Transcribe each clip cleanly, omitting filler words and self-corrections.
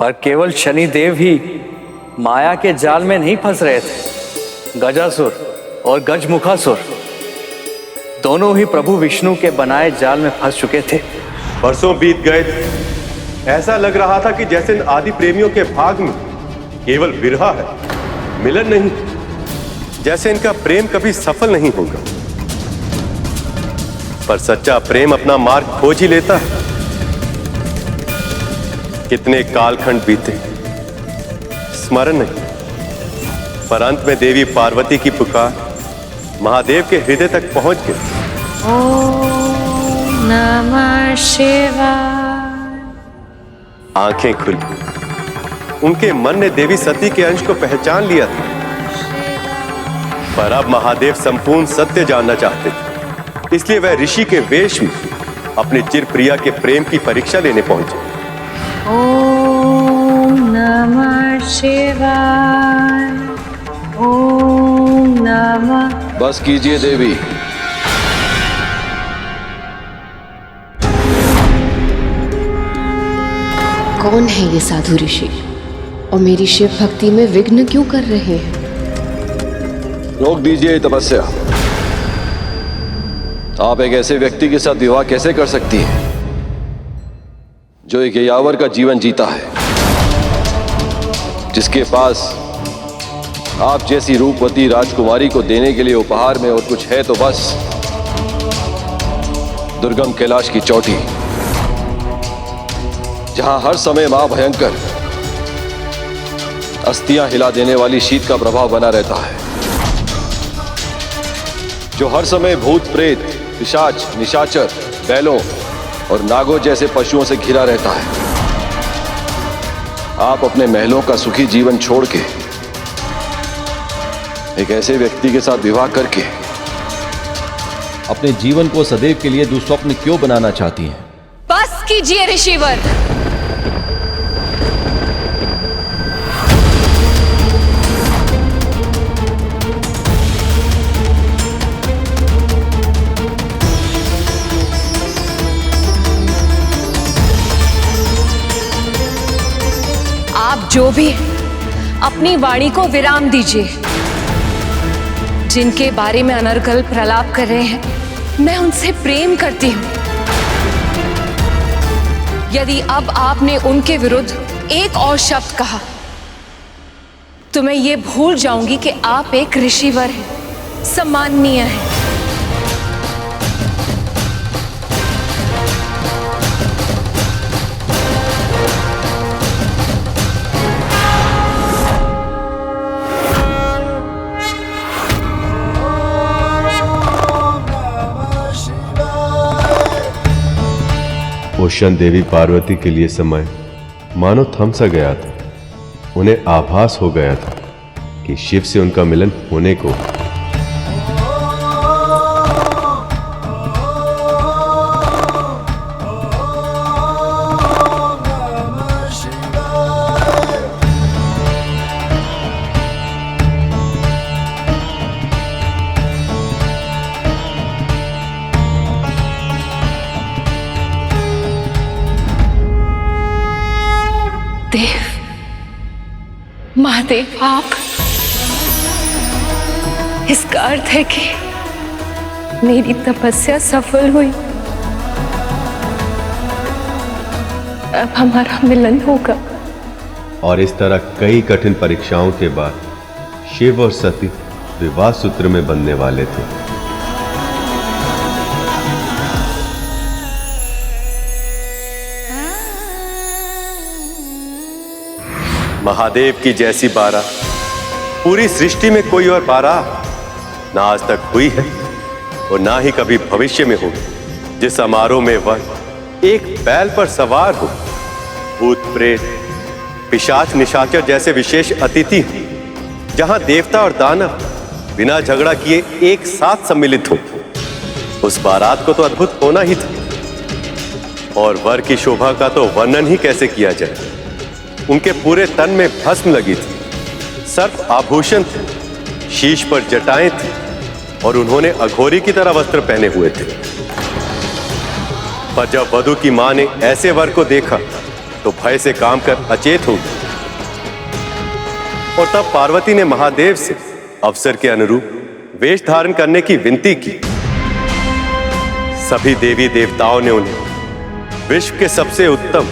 पर केवल शनिदेव ही माया के जाल में नहीं फंस रहे थे। गजासुर और गजमुखासुर दोनों ही प्रभु विष्णु के बनाए जाल में फंस चुके थे। बरसों बीत गए थे, ऐसा लग रहा था कि जैसे इन आदि प्रेमियों के भाग में केवल विरह है, मिलन नहीं, जैसे इनका प्रेम कभी सफल नहीं होगा। पर सच्चा प्रेम अपना मार्ग खोज ही लेता है। कितने कालखंड बीते, स्मरण नहीं, पर अंत में देवी पार्वती की पुकार महादेव के हृदय तक पहुंच गई। ओम नमः शिवाय। आंखें खुली, उनके मन ने देवी सती के अंश को पहचान लिया था। पर अब महादेव संपूर्ण सत्य जानना चाहते थे, इसलिए वह ऋषि के वेश में अपने चिर प्रिया के प्रेम की परीक्षा लेने पहुंचे। ओम नमः शिवाय। ओम नमः। बस कीजिए देवी। कौन है ये साधु ऋषि और मेरी शिव भक्ति में विघ्न क्यों कर रहे हैं? रोक दीजिए तपस्या। आप एक ऐसे व्यक्ति के साथ विवाह कैसे कर सकती हैं जो एक यायावर का जीवन जीता है, जिसके पास आप जैसी रूपवती राजकुमारी को देने के लिए उपहार में और कुछ है तो बस दुर्गम कैलाश की चोटी, जहां हर समय मां भयंकर अस्थियां हिला देने वाली शीत का प्रभाव बना रहता है, जो हर समय भूत प्रेत, पिशाच, निशाचर, बैलों और नागों जैसे पशुओं से घिरा रहता है। आप अपने महलों का सुखी जीवन छोड़ के एक ऐसे व्यक्ति के साथ विवाह करके अपने जीवन को सदैव के लिए दुस्वप्न क्यों बनाना चाहती हैं? बस कीजिए ऋषिवर। आप जो भी अपनी वाणी को विराम दीजिए। जिनके बारे में अनर्गल प्रलाप कर रहे हैं, मैं उनसे प्रेम करती हूं। यदि अब आपने उनके विरुद्ध एक और शब्द कहा तो मैं ये भूल जाऊंगी कि आप एक ऋषिवर हैं, सम्माननीय हैं। उस क्षण देवी पार्वती के लिए समय मानो थम सा गया था। उन्हें आभास हो गया था कि शिव से उनका मिलन होने को। देव, महादेव, आप, इसका अर्थ है कि मेरी तपस्या सफल हुई। अब हमारा मिलन होगा। और इस तरह कई कठिन परीक्षाओं के बाद शिव और सती विवाह सूत्र में बंधने वाले थे। महादेव की जैसी बारात पूरी सृष्टि में कोई और बारात ना आज तक हुई है और ना ही कभी भविष्य में होगी, जिस समारोह में वह एक बैल पर सवार हो, भूत प्रेत, पिशाच, निशाचर जैसे विशेष अतिथि हो, जहां देवता और दानव बिना झगड़ा किए एक साथ सम्मिलित हो। उस बारात को तो अद्भुत होना ही था। और वर की शोभा का तो वर्णन ही कैसे किया जाए। उनके पूरे तन में भस्म लगी थी, सर्प आभूषण थे, शीश पर जटाएं थी और उन्होंने अघोरी की तरह वस्त्र पहने हुए थे। पर जब वधू की मां ने ऐसे वर को देखा तो भय से काम कर अचेत होगी। और तब पार्वती ने महादेव से अवसर के अनुरूप वेश धारण करने की विनती की। सभी देवी देवताओं ने उन्हें विश्व के सबसे उत्तम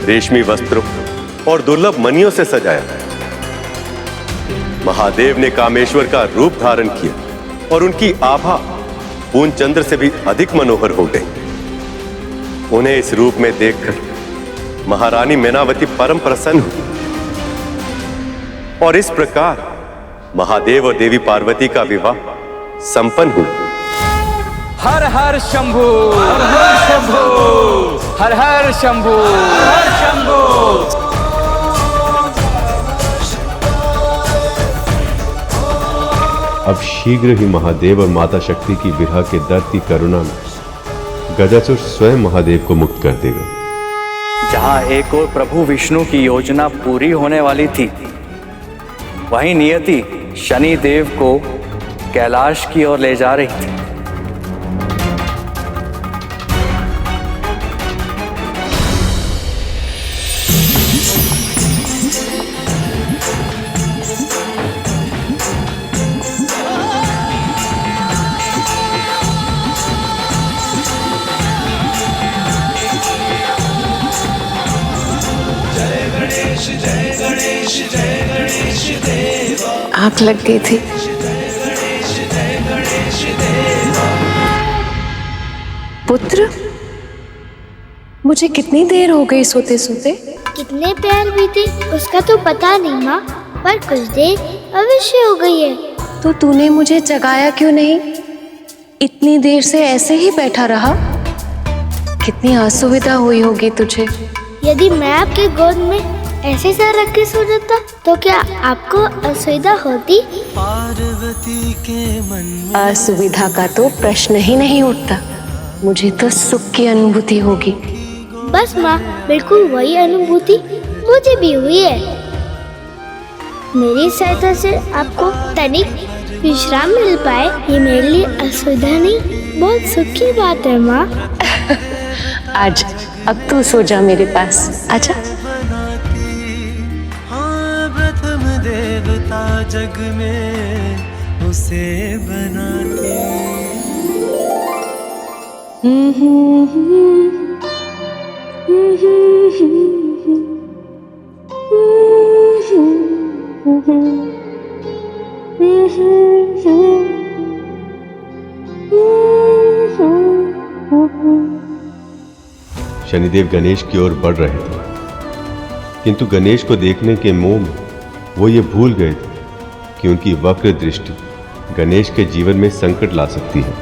रेशमी वस्त्रों और दुर्लभ मणियों से सजाया। महादेव ने कामेश्वर का रूप धारण किया और उनकी आभा पूर्ण चंद्र से भी अधिक मनोहर हो गई। उन्हें इस रूप में देखकर महारानी मैनावती परम प्रसन्न हुई और इस प्रकार महादेव और देवी पार्वती का विवाह संपन्न हुआ। हर हर शंभू, हर हर शंभू, हर हर शंभू, हर हर शंभू। अब शीघ्र ही महादेव और माता शक्ति की विरह के दर्द की करुणा में गजासुर स्वयं महादेव को मुक्त कर देगा। जहां एक और प्रभु विष्णु की योजना पूरी होने वाली थी, वहीं नियति शनि देव को कैलाश की ओर ले जा रही थी। आग लग गई थी। पुत्र, मुझे कितनी देर हो गई सोते सोते? कितने प्यार बीते उसका तो पता नहीं माँ, पर कुछ देर अवश्य हो गई है। तो तूने मुझे जगाया क्यों नहीं? इतनी देर से ऐसे ही बैठा रहा। कितनी असुविधा हुई होगी तुझे। यदि मैं आपके गोद में ऐसे सर रख के सो जाता तो क्या आपको असुविधा होती? असुविधा का तो प्रश्न ही नहीं उठता। मुझे तो सुख की अनुभूति होगी। बस माँ, बिल्कुल वही अनुभूति मुझे भी हुई है। मेरी सहायता से आपको तनिक विश्राम मिल पाए, ये मेरे लिए असुविधा नहीं, बहुत सुख की बात है माँ। आज अब तू सो जा मेरे पास, आजा। देवता जग में उसे बनाते। शनिदेव गणेश की ओर बढ़ रहे थे, किंतु गणेश को देखने के मोह में वो ये भूल गए थे कि उनकी वक्र दृष्टि गणेश के जीवन में संकट ला सकती है।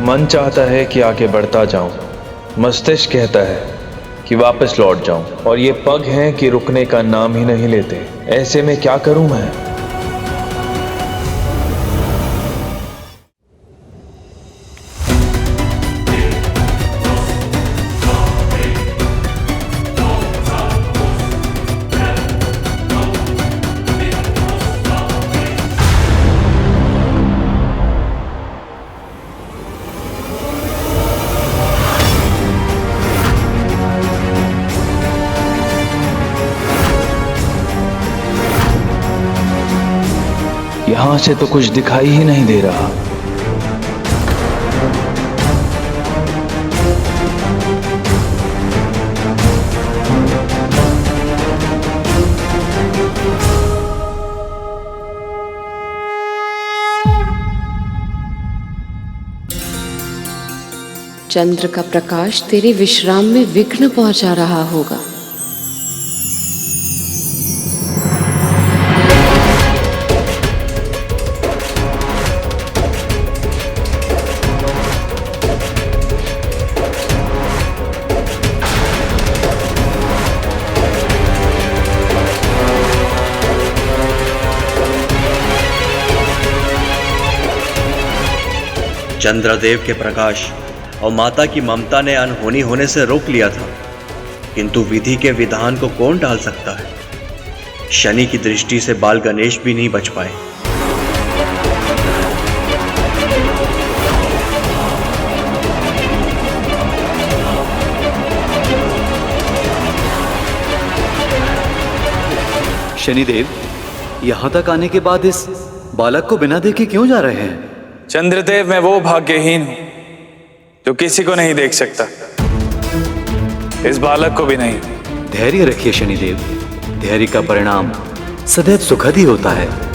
मन चाहता है कि आगे बढ़ता जाऊं, मस्तिष्क कहता है कि वापस लौट जाऊं, और ये पग हैं कि रुकने का नाम ही नहीं लेते। ऐसे में क्या करूं मैं? यहां से तो कुछ दिखाई ही नहीं दे रहा। चंद्र का प्रकाश तेरे विश्राम में विघ्न पहुंचा रहा होगा। चंद्रदेव के प्रकाश और माता की ममता ने अनहोनी होने से रोक लिया था, किंतु विधि के विधान को कौन टाल सकता है? शनि की दृष्टि से बाल गणेश भी नहीं बच पाए। शनिदेव, यहाँ तक आने के बाद इस बालक को बिना देखे क्यों जा रहे हैं? चंद्रदेव, मैं वो भाग्यहीन हूं जो किसी को नहीं देख सकता, इस बालक को भी नहीं। धैर्य रखिए शनिदेव, धैर्य का परिणाम सदैव सुखद ही होता है।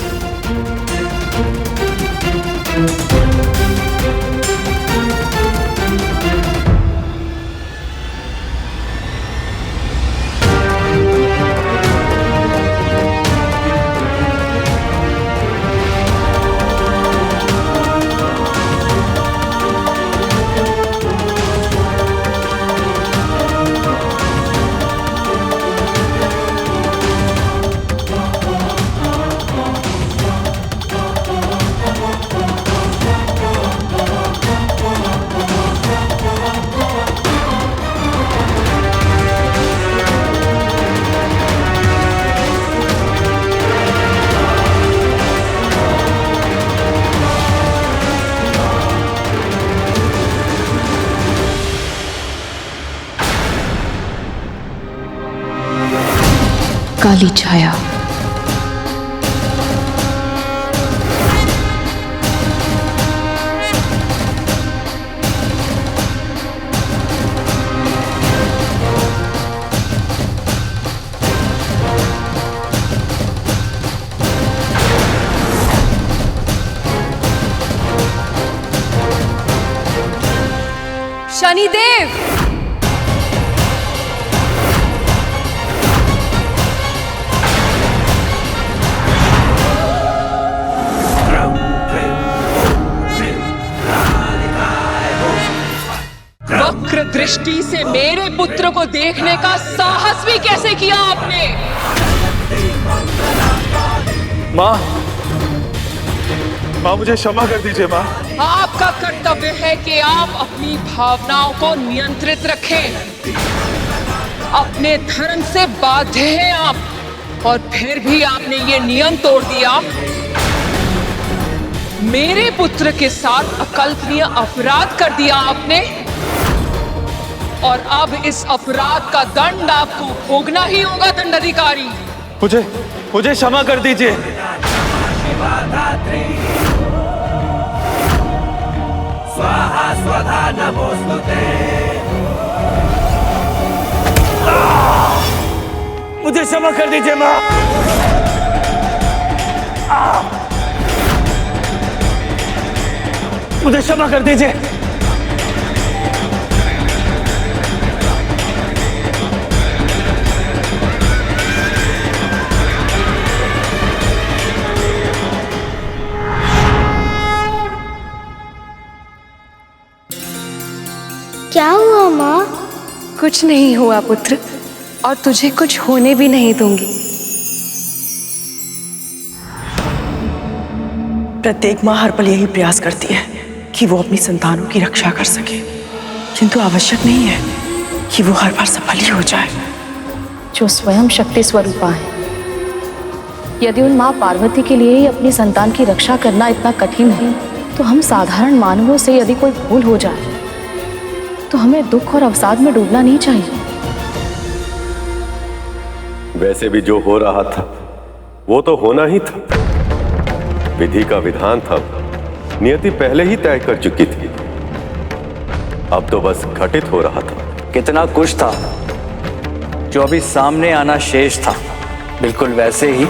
काली छाया। शनिदेव, वक्र दृष्टि से मेरे पुत्र को देखने का साहस भी कैसे किया आपने? माँ, माँ मुझे क्षमा कर दीजिए माँ। आपका कर्तव्य है कि आप अपनी भावनाओं को नियंत्रित रखें। अपने धर्म से बाध्य हैं आप, और फिर भी आपने ये नियम तोड़ दिया। मेरे पुत्र के साथ अकल्पनीय अपराध कर दिया आपने, और अब इस अपराध का दंड आपको भोगना ही होगा दंडाधिकारी। मुझे क्षमा कर दीजिए। स्वाहा स्वधा नमोस्तुते। मुझे क्षमा कर दीजिए माँ। मुझे क्षमा कर दीजिए। क्या हुआ माँ? कुछ नहीं हुआ पुत्र, और तुझे कुछ होने भी नहीं दूंगी। प्रत्येक माँ हर पल यही प्रयास करती है कि वो अपनी संतानों की रक्षा कर सके, किंतु आवश्यक नहीं है कि वो हर बार सफल ही हो जाए। जो स्वयं शक्ति स्वरूपा है, यदि उन माँ पार्वती के लिए ही अपनी संतान की रक्षा करना इतना कठिन है, तो हम साधारण मानवों से यदि कोई भूल हो जाए तो हमें दुख और अवसाद में डूबना नहीं चाहिए। वैसे भी जो हो रहा था वो तो होना ही था। विधि का विधान था, नियति पहले ही तय कर चुकी थी। अब तो बस घटित हो रहा था। कितना कुछ था जो अभी सामने आना शेष था, बिल्कुल वैसे ही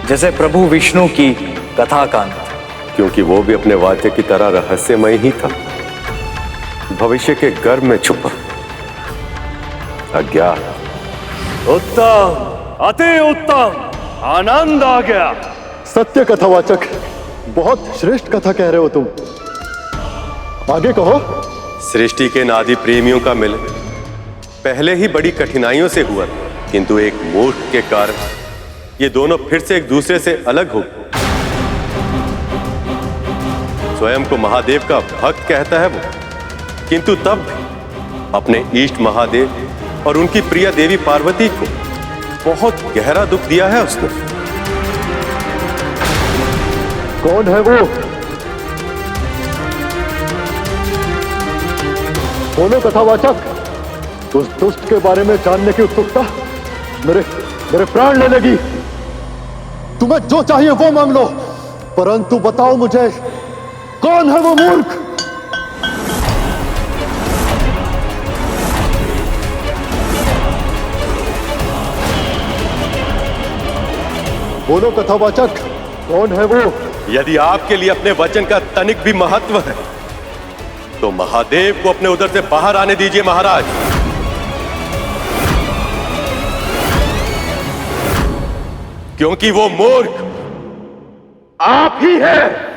जैसे प्रभु विष्णु की कथा कांड, क्योंकि वो भी अपने वाद्य की तरह रहस्यमय ही था, भविष्य के गर्भ में छुपा। अज्ञात। उत्तम, अति उत्तम, आनंद आ गया। सत्य कथावाचक, बहुत श्रेष्ठ कथा कह रहे हो तुम। आगे कहो। सृष्टि के नादी प्रेमियों का मिलन पहले ही बड़ी कठिनाइयों से हुआ, किंतु एक मूर्ख के कारण ये दोनों फिर से एक दूसरे से अलग हो गए। स्वयं को महादेव का भक्त कहता है वो, किंतु तब अपने इष्ट महादेव और उनकी प्रिय देवी पार्वती को बहुत गहरा दुख दिया है उसने। कौन है वो? बोलो कथावाचक। उस दुष्ट के बारे में जानने की उत्सुकता मेरे प्राण ले लेगी। तुम्हें जो चाहिए वो मांग लो, परंतु बताओ मुझे कौन है वो मूर्ख? बोलो कथावाचक, कौन है वो? यदि आपके लिए अपने वचन का तनिक भी महत्व है तो महादेव को अपने उदर से बाहर आने दीजिए महाराज। क्योंकि वो मूर्ख आप ही हैं।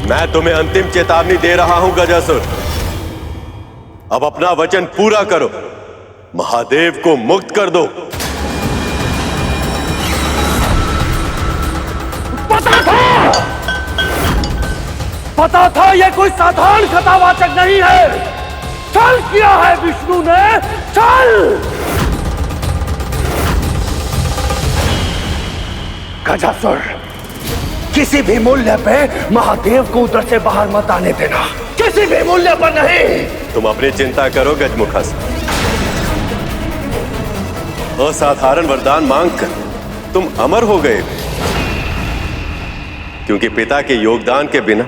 मैं तुम्हें अंतिम चेतावनी दे रहा हूं गजासुर। अब अपना वचन पूरा करो, महादेव को मुक्त कर दो। पता था ये कोई साधारण कथावाचक नहीं है। छल किया है विष्णु ने, छल। गजासुर, किसी भी मूल्य पे महादेव को उधर से बाहर मत आने देना, किसी भी मूल्य पर नहीं। तुम अपनी चिंता करो गजमुखासुर। असाधारण वरदान मांगकर तुम अमर हो गए, क्योंकि पिता के योगदान के बिना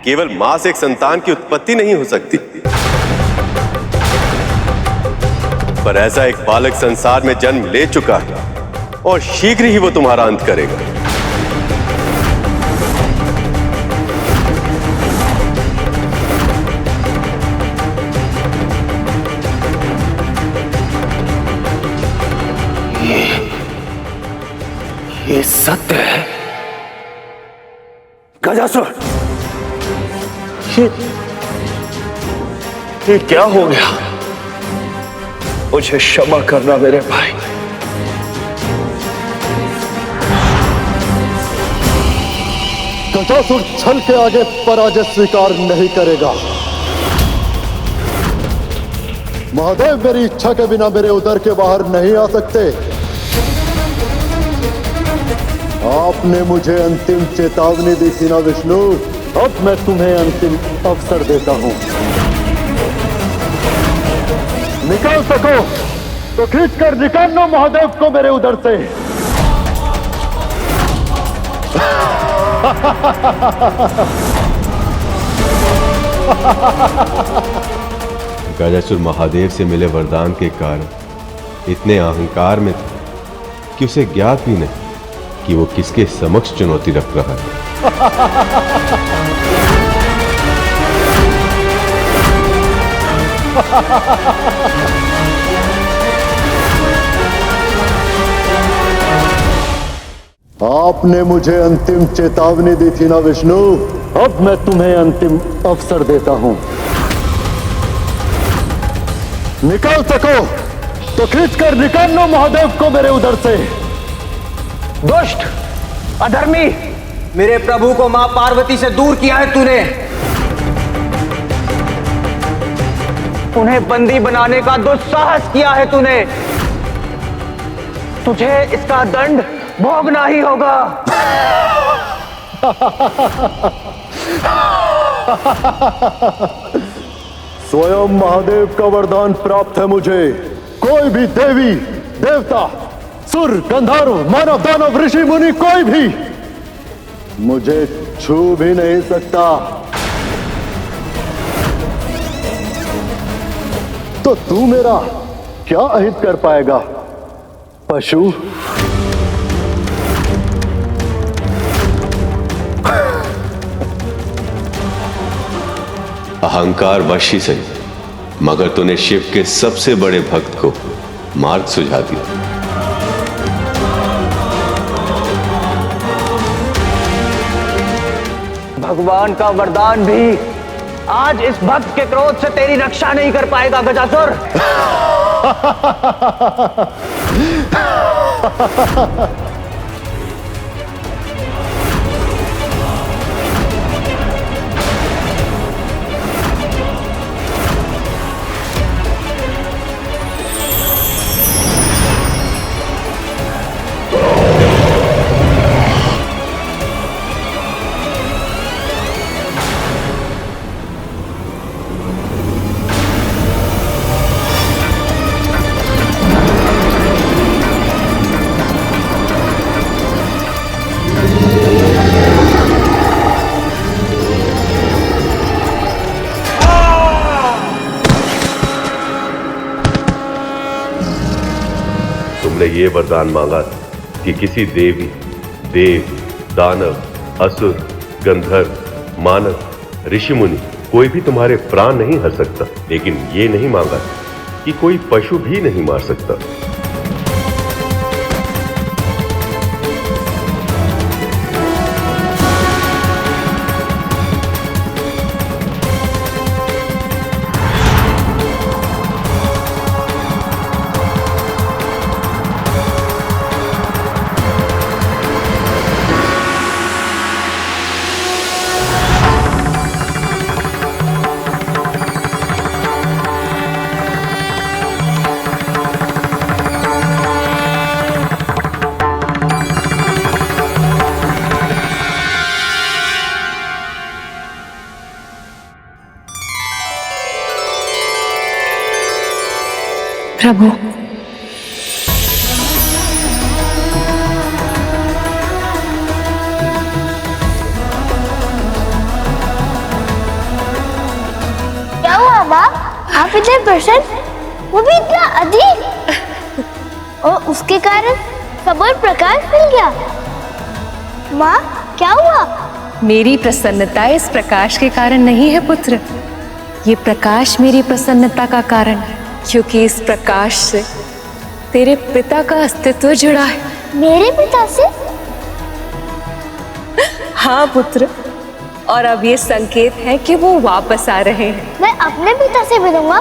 केवल मां से एक संतान की उत्पत्ति नहीं हो सकती। पर ऐसा एक बालक संसार में जन्म ले चुका है और शीघ्र ही वो तुम्हारा अंत करेगा। ये सत्य है गजासुर। ये क्या हो गया? मुझे क्षमा करना मेरे भाई। गजासुर छल के आगे पराजय स्वीकार नहीं करेगा। महादेव मेरी इच्छा के बिना मेरे उदर के बाहर नहीं आ सकते। आपने मुझे अंतिम चेतावनी दी थी ना विष्णु, अब मैं तुम्हें अंतिम अवसर देता हूं। निकाल सको तो खींचकर निकाल लो महादेव को मेरे उदर से। गजासुर महादेव से मिले वरदान के कारण इतने अहंकार में था कि उसे ज्ञात भी नहीं कि वो किसके समक्ष चुनौती रख रहा है। आपने मुझे अंतिम चेतावनी दी थी ना विष्णु, अब मैं तुम्हें अंतिम अवसर देता हूं। निकाल सको तो खींचकर निकाल लो महादेव को मेरे उदर से। दुष्ट, अधर्मी, मेरे प्रभु को मां पार्वती से दूर किया है तूने। उन्हें बंदी बनाने का दुस्साहस किया है तूने। तुझे इसका दंड भोगना ही होगा। स्वयं महादेव का वरदान प्राप्त है मुझे। कोई भी देवी देवता, सुर, गंधर्व, मानव, दानव, ऋषि, मुनि, कोई भी मुझे छू भी नहीं सकता। तो तू मेरा क्या अहित कर पाएगा पशु? अहंकार वश ही सही, मगर तूने शिव के सबसे बड़े भक्त को मार्ग सुझा दिया। भगवान का वरदान भी आज इस भक्त के क्रोध से तेरी रक्षा नहीं कर पाएगा गजासुर। तुमने ये वरदान मांगा कि किसी देवी, देव, दानव, असुर, गंधर्व, मानव, ऋषि मुनि कोई भी तुम्हारे प्राण नहीं हर सकता, लेकिन ये नहीं मांगा कि कोई पशु भी नहीं मार सकता। प्रभु, क्या हुआ माँ? आप इतने प्रसन्न, वो भी इतना अधिक, और उसके कारण सब और प्रकाश मिल गया। माँ क्या हुआ? मेरी प्रसन्नता इस प्रकाश के कारण नहीं है पुत्र। ये प्रकाश मेरी प्रसन्नता का कारण है, क्योंकि इस प्रकाश से तेरे पिता का अस्तित्व जुड़ा है। मेरे पिता से? हाँ पुत्र, और अब ये संकेत है कि वो वापस आ रहे हैं। मैं अपने पिता से मिलूंगा।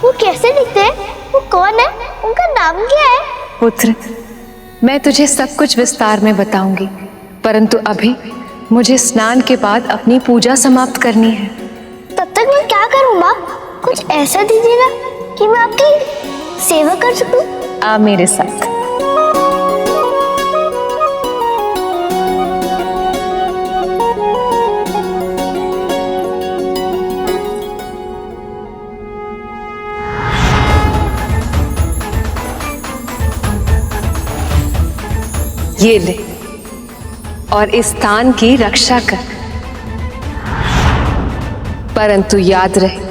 वो कैसे दिखते हैं? वो कौन है? उनका नाम क्या है? पुत्र, मैं तुझे सब कुछ विस्तार में बताऊंगी, परंतु अभी मुझे स्नान के बाद अपनी पूजा समाप्त करनी है। तब तक मैं क्या करूं माँ? कुछ ऐसा दीजिए ना कि मैं आपकी सेवा कर सकूं। आ मेरे साथ। ये ले और इस स्थान की रक्षा कर, परंतु याद रहे,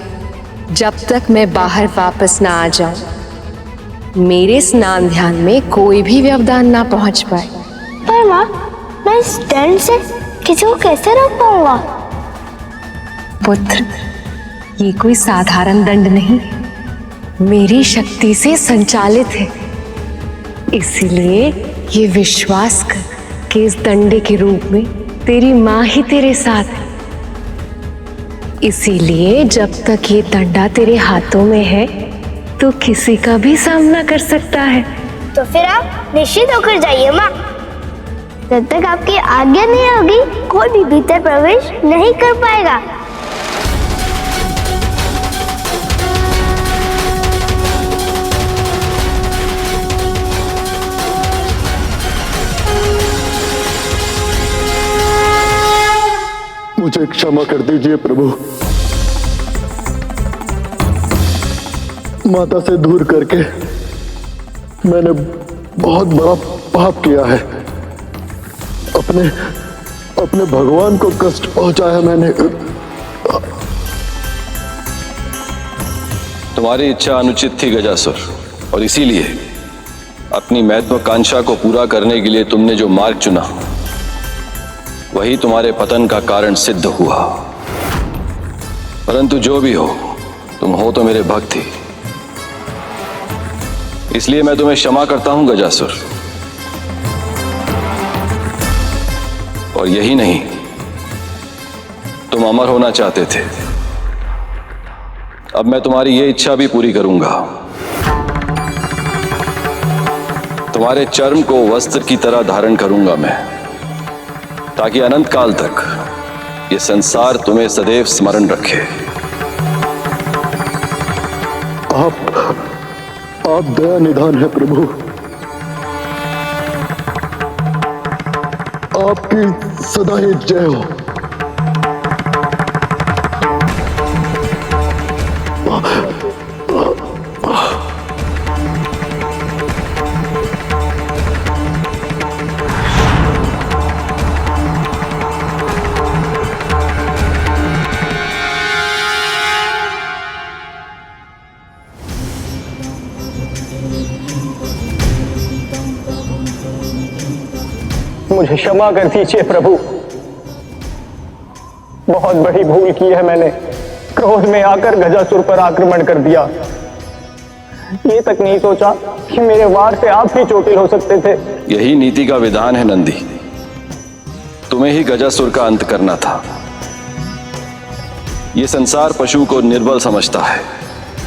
जब तक मैं बाहर वापस ना आ जाऊं, मेरे स्नान ध्यान में कोई भी व्यवधान ना पहुंच पाए। पर माँ, मैं इस दंड से किसी को कैसे रोक पाऊंगा? पुत्र, ये कोई साधारण दंड नहीं, मेरी शक्ति से संचालित है। इसीलिए ये विश्वास कर कि इस दंडे के रूप में तेरी माँ ही तेरे साथ है। इसीलिए जब तक ये डंडा तेरे हाथों में है तो किसी का भी सामना कर सकता है। तो फिर आप निश्चित होकर जाइए माँ। जब तक आपकी आज्ञा नहीं होगी, कोई भी भीतर प्रवेश नहीं कर पाएगा। मुझे क्षमा कर दीजिए प्रभु। माता से दूर करके मैंने बहुत बड़ा पाप किया है। अपने भगवान को कष्ट पहुंचाया मैंने। तुम्हारी इच्छा अनुचित थी गजासुर, और इसीलिए अपनी महत्वाकांक्षा को पूरा करने के लिए तुमने जो मार्ग चुना वही तुम्हारे पतन का कारण सिद्ध हुआ। परंतु जो भी हो, तुम हो तो मेरे भक्त ही, इसलिए मैं तुम्हें क्षमा करता हूं गजासुर। और यही नहीं, तुम अमर होना चाहते थे, अब मैं तुम्हारी ये इच्छा भी पूरी करूंगा। तुम्हारे चर्म को वस्त्र की तरह धारण करूंगा मैं, ताकि अनंत काल तक ये संसार तुम्हें सदैव स्मरण रखे। आप दया निधान है प्रभु। आपकी सदा ही जय हो। मुझे क्षमा कर दीजिए प्रभु, बहुत बड़ी भूल की है मैंने। क्रोध में आकर गजासुर पर आक्रमण कर दिया। ये तक नहीं सोचा कि मेरे वार से आप भी चोटिल हो सकते थे। यही नीति का विधान है नंदी, तुम्हें ही गजासुर का अंत करना था। ये संसार पशु को निर्बल समझता है,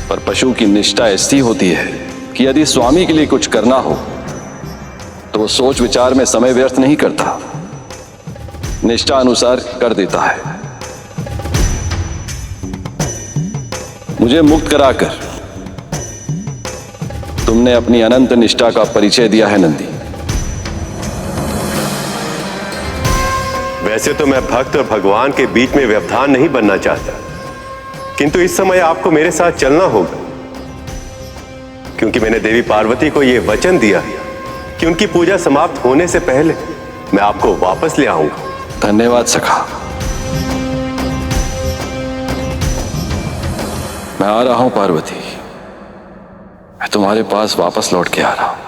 पर पशु की निष्ठा ऐसी होती है कि यदि स्वामी के लिए कुछ करना हो तो वो सोच विचार में समय व्यर्थ नहीं करता, निष्ठा अनुसार कर देता है। मुझे मुक्त कराकर तुमने अपनी अनंत निष्ठा का परिचय दिया है नंदी। वैसे तो मैं भक्त और भगवान के बीच में व्यवधान नहीं बनना चाहता, किंतु इस समय आपको मेरे साथ चलना होगा, क्योंकि मैंने देवी पार्वती को यह वचन दिया कि उनकी पूजा समाप्त होने से पहले मैं आपको वापस ले आऊंगा। धन्यवाद सखा। मैं आ रहा हूं पार्वती, मैं तुम्हारे पास वापस लौट के आ रहा हूं।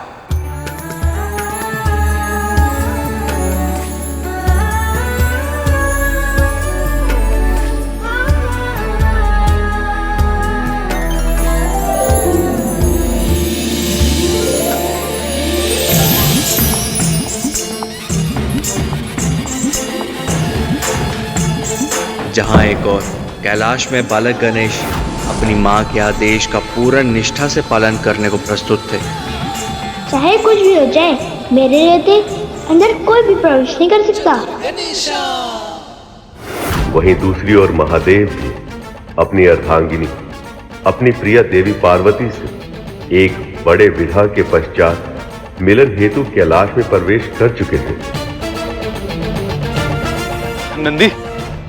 जहां एक और कैलाश में बालक गणेश अपनी मां के आदेश का पूर्ण निष्ठा से पालन करने को प्रस्तुत थे। चाहे कुछ भी हो जाए, मेरे रहते अंदर कोई भी प्रवेश नहीं कर सकता। वहीं दूसरी ओर महादेव भी अपनी अर्धांगिनी, अपनी प्रिय देवी पार्वती से एक बड़े विवाह के पश्चात मिलन हेतु कैलाश में प्रवेश कर चुके थे। नंदी,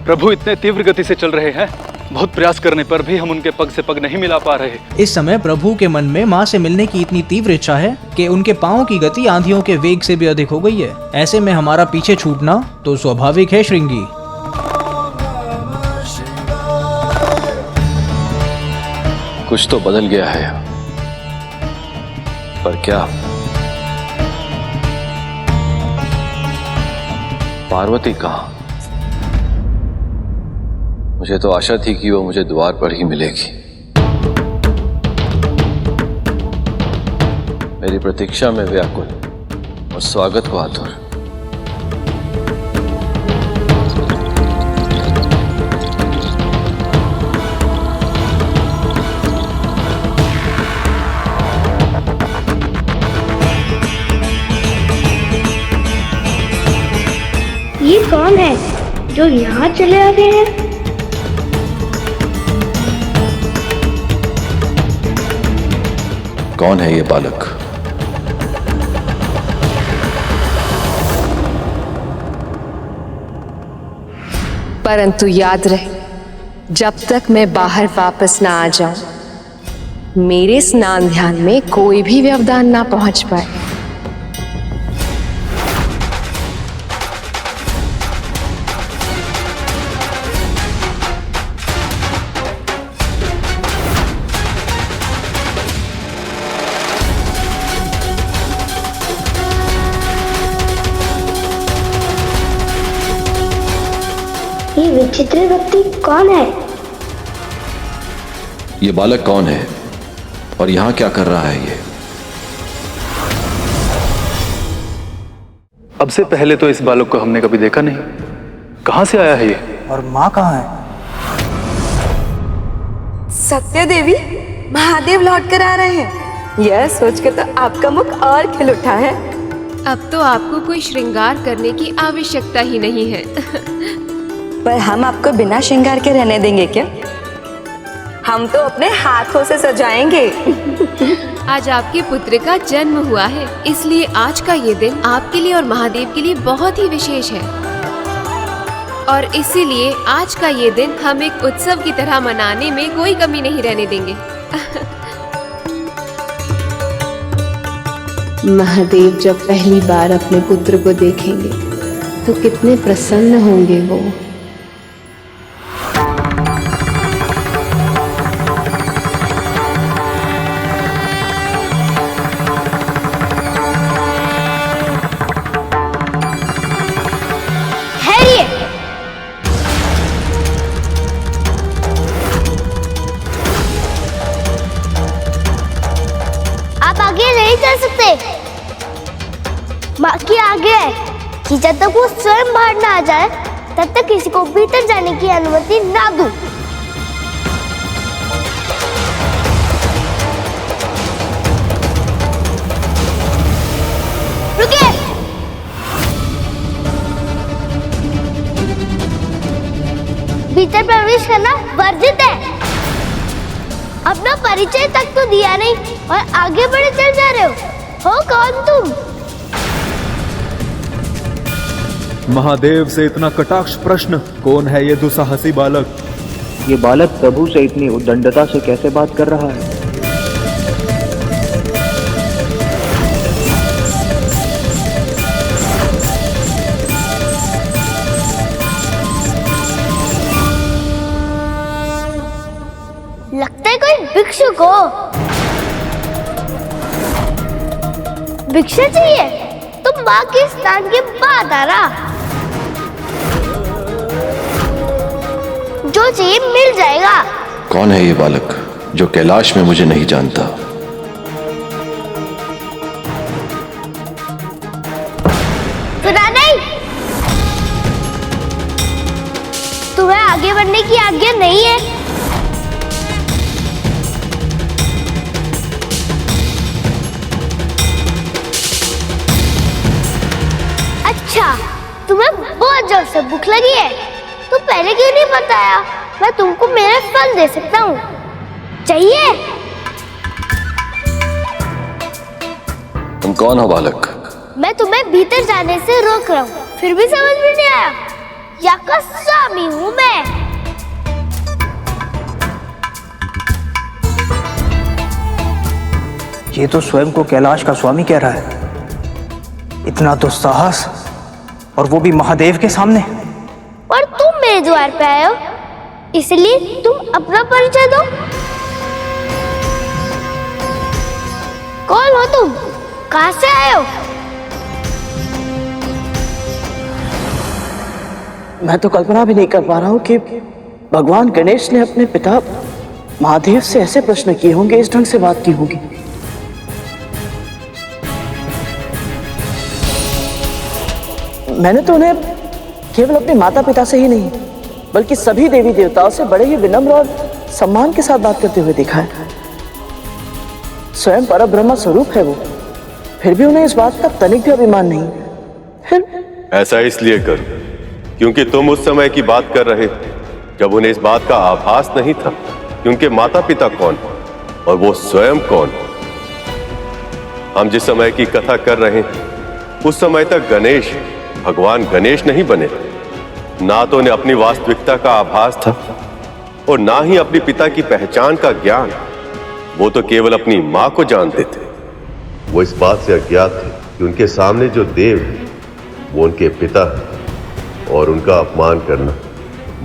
प्रभु इतने तीव्र गति से चल रहे हैं, बहुत प्रयास करने पर भी हम उनके पग से पग नहीं मिला पा रहे। इस समय प्रभु के मन में माँ से मिलने की इतनी तीव्र इच्छा है कि उनके पांव की गति आंधियों के वेग से भी अधिक हो गई है। ऐसे में हमारा पीछे छूटना तो स्वाभाविक है श्रृंगी। कुछ तो बदल गया है, पर क्या? पार्वती कहाँ? मुझे तो आशा थी कि वो मुझे द्वार पर ही मिलेगी। मेरी प्रतीक्षा में व्याकुल और स्वागत को आतुर। ये कौन है जो यहाँ चले आ गए हैं? कौन है ये बालक? परंतु याद रहे, जब तक मैं बाहर वापस ना आ जाऊं, मेरे स्नान ध्यान में कोई भी व्यवधान ना पहुंच पाए। ये विचित्र व्यक्ति कौन है? ये बालक कौन है और यहाँ क्या कर रहा है ये? अब से पहले तो इस बालक को हमने कभी देखा नहीं। कहां से आया है ये? और माँ कहाँ है? सत्य देवी, महादेव लौट कर आ रहे हैं। यह सोच के तो आपका मुख और खिल उठा है। अब तो आपको कोई श्रृंगार करने की आवश्यकता ही नहीं है। पर हम आपको बिना श्रृंगार के रहने देंगे क्या? हम तो अपने हाथों से सजाएंगे। आज आपके पुत्र का जन्म हुआ है, इसलिए आज का ये दिन आपके लिए और महादेव के लिए बहुत ही विशेष है। और इसीलिए आज का ये दिन हम एक उत्सव की तरह मनाने में कोई कमी नहीं रहने देंगे। महादेव जब पहली बार अपने पुत्र को देखेंगे तो कितने प्रसन्न होंगे वो। बाकी आगे है कि जब तक वो स्वयं बाहर ना आ जाए तब तक किसी को भीतर जाने की अनुमति ना दूं। रुकिए। भीतर प्रवेश करना वर्जित है। अपना परिचय तक तो दिया नहीं और आगे बढ़े चल जा रहे हो कौन तुम? महादेव से इतना कटाक्ष प्रश्न, कौन है ये दुस्साहसी बालक? ये बालक प्रभु से इतनी उद्दंडता से कैसे बात कर रहा है? लगता है कोई भिक्षु को भिक्षा चाहिए। तुम माँ के स्थान के बाद आ रहा, जो चाहिए मिल जाएगा। कौन है ये बालक जो कैलाश में मुझे नहीं जानता? सुना नहीं? तुम्हें आगे बढ़ने की आज्ञा नहीं है। अच्छा, तुम्हें बहुत जोर से भूख लगी है, तो पहले क्यों नहीं बताया? मैं तुमको मेरे फल दे सकता हूँ, चाहिए? तुम कौन हो बालक? मैं तुम्हें भीतर जाने से रोक रहा हूँ, फिर भी समझ में नहीं आया? यहाँ का स्वामी हूँ मैं। ये तो स्वयं को कैलाश का स्वामी कह रहा है। इतना तो साहस, और वो भी महादेव के सामने। और तुम मेरे द्वार पे आए हो, इसलिए तुम अपना परिचय दो। कौन हो तुम? कहाँ से आए हो? मैं तो कल्पना भी नहीं कर पा रहा हूँ कि भगवान गणेश ने अपने पिता महादेव से ऐसे प्रश्न किए होंगे, इस ढंग से बात की होगी। मैंने तो उन्हें केवल अपने माता पिता से ही नहीं, बल्कि सभी देवी देवताओं से बड़े ही विनम्र और सम्मान के साथ बात करते हुए देखा है। स्वयं परब्रह्म स्वरूप है वो, फिर भी उन्हें इस बात का तनिक भी अभिमान नहीं। फिर ऐसा इसलिए कर क्योंकि तुम उस समय की बात कर रहे थे जब उन्हें इस बात का आभास नहीं था कि उनके माता पिता कौन और वो स्वयं कौन। हम जिस समय की कथा कर रहे हैं उस समय तक गणेश भगवान गणेश नहीं बने, ना तो उन्हें अपनी वास्तविकता का आभास था और ना ही अपने पिता की पहचान का ज्ञान। वो तो केवल अपनी मां को जानते थे। वो इस बात से अज्ञात थे कि उनके सामने जो देव है वो उनके पिता है और उनका अपमान करना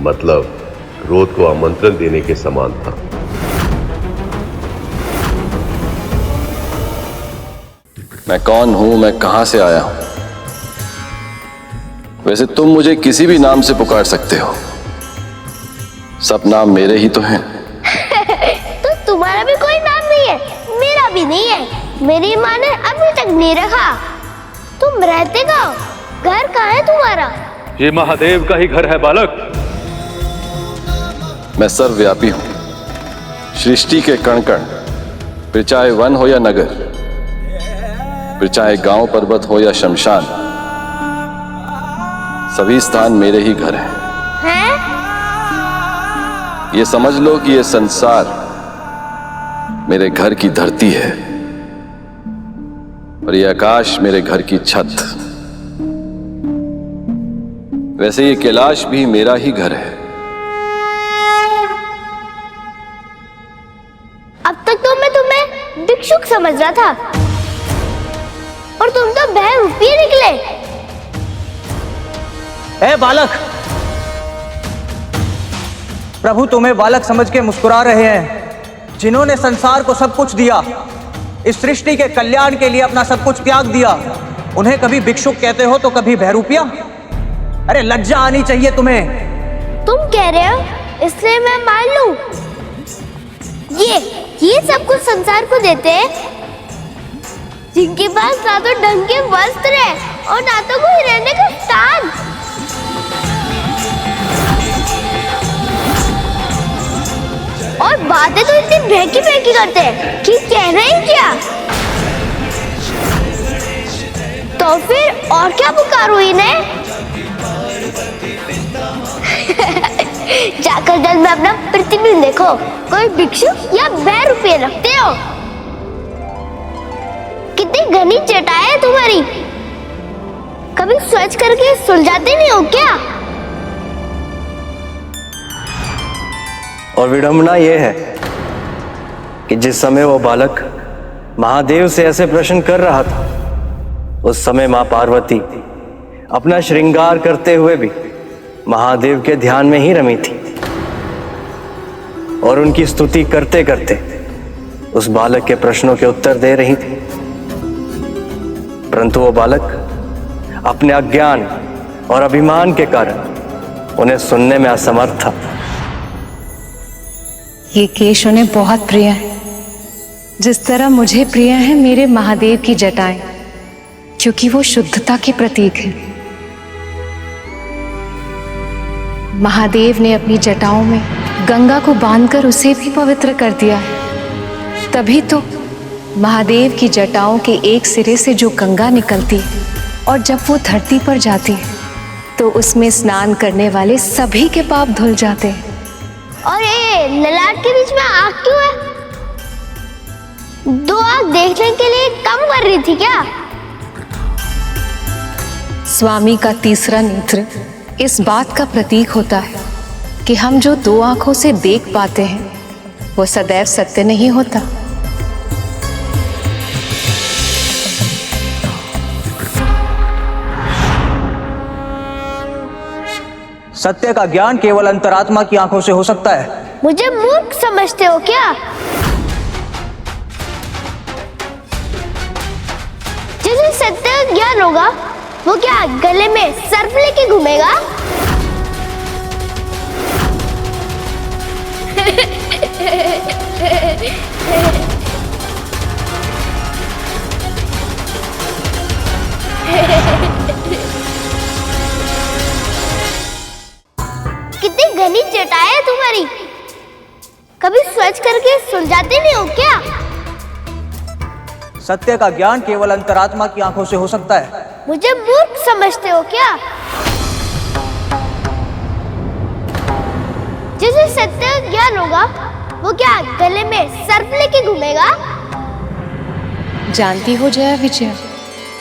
मतलब क्रोध को आमंत्रण देने के समान था। मैं कौन हूं, मैं कहां से आया हूं? वैसे तुम मुझे किसी भी नाम से पुकार सकते हो, सब नाम मेरे ही तो हैं। तो तुम्हारा भी कोई नाम नहीं है, मेरा भी नहीं है। मेरी माँ ने अभी तक नहीं रखा। तुम रहते कहाँ हो? घर कहाँ है तुम्हारा? ये महादेव का ही घर है बालक। मैं सर्वव्यापी हूं, सृष्टि के कण कण, फिर चाहे वन हो या नगर, फिर चाहे गांव पर्वत हो या शमशान, सभी स्थान मेरे ही घर हैं। ये समझ लो कि ये संसार मेरे घर की धरती है और ये आकाश मेरे घर की छत। वैसे ये कैलाश भी मेरा ही घर है। अब तक तो मैं तुम्हें भिक्षुक समझ रहा था और तुम तो बहरूपी निकले। ए बालक, प्रभु तुम्हें बालक समझ के मुस्कुरा रहे हैं। जिन्होंने संसार को सब कुछ दिया, इस सृष्टि के कल्याण के लिए अपना सब कुछ त्याग दिया, उन्हें कभी भिक्षुक कहते हो तो कभी बहरूपिया। अरे लज्जा आनी चाहिए तुम्हें। तुम कह रहे हो इसलिए मैं मान लूं। ये सब कुछ संसार को देते हैं, जिनके पास ना तो ढंग के वस्त्र है और ना तो कोई रहने का स्थान। और बातें तो इतनी भेकी भेकी करते हैं कि कह रहे हैं क्या। तो फिर और क्या पुकारूं इन्हें? जाकर जल में अपना प्रतिबिंब देखो, कोई भिक्षुक या बहरूपी रखते हो? कितनी घनी चटाई है तुम्हारी, कभी सोच करके सुलझाते नहीं हो क्या? और विडंबना यह है कि जिस समय वो बालक महादेव से ऐसे प्रश्न कर रहा था, उस समय मां पार्वती अपना श्रृंगार करते हुए भी महादेव के ध्यान में ही रमी थी और उनकी स्तुति करते करते उस बालक के प्रश्नों के उत्तर दे रही थी। परंतु वो बालक अपने अज्ञान और अभिमान के कारण उन्हें सुनने में असमर्थ था। ये केश उन्हें बहुत प्रिय है, जिस तरह मुझे प्रिय है मेरे महादेव की जटाएं, क्योंकि वो शुद्धता के प्रतीक है। महादेव ने अपनी जटाओं में गंगा को बांधकर उसे भी पवित्र कर दिया है। तभी तो महादेव की जटाओं के एक सिरे से जो गंगा निकलती है और जब वो धरती पर जाती है तो उसमें स्नान करने वाले सभी के पाप धुल जाते हैं। और ये ललाट के बीच में आँख क्यों है? दो आँख देखने के लिए कम कर रही थी क्या? स्वामी का तीसरा नेत्र इस बात का प्रतीक होता है कि हम जो दो आंखों से देख पाते हैं वो सदैव सत्य नहीं होता। सत्य का ज्ञान केवल अंतरात्मा की आंखों से हो सकता है। मुझे मूर्ख समझते हो क्या? जिसे सत्य का ज्ञान होगा वो क्या गले में सर्प लेके घूमेगा? कितनी घनी चटाई है तुम्हारी, कभी सोच करके सुलझाते नहीं हो क्या? सत्य का ज्ञान केवल अंतरात्मा की आंखों से हो सकता है। मुझे मूर्ख समझते हो क्या? जिसे सत्य का ज्ञान होगा वो क्या गले में सर्प लेके घूमेगा? जानती हो जया विजया,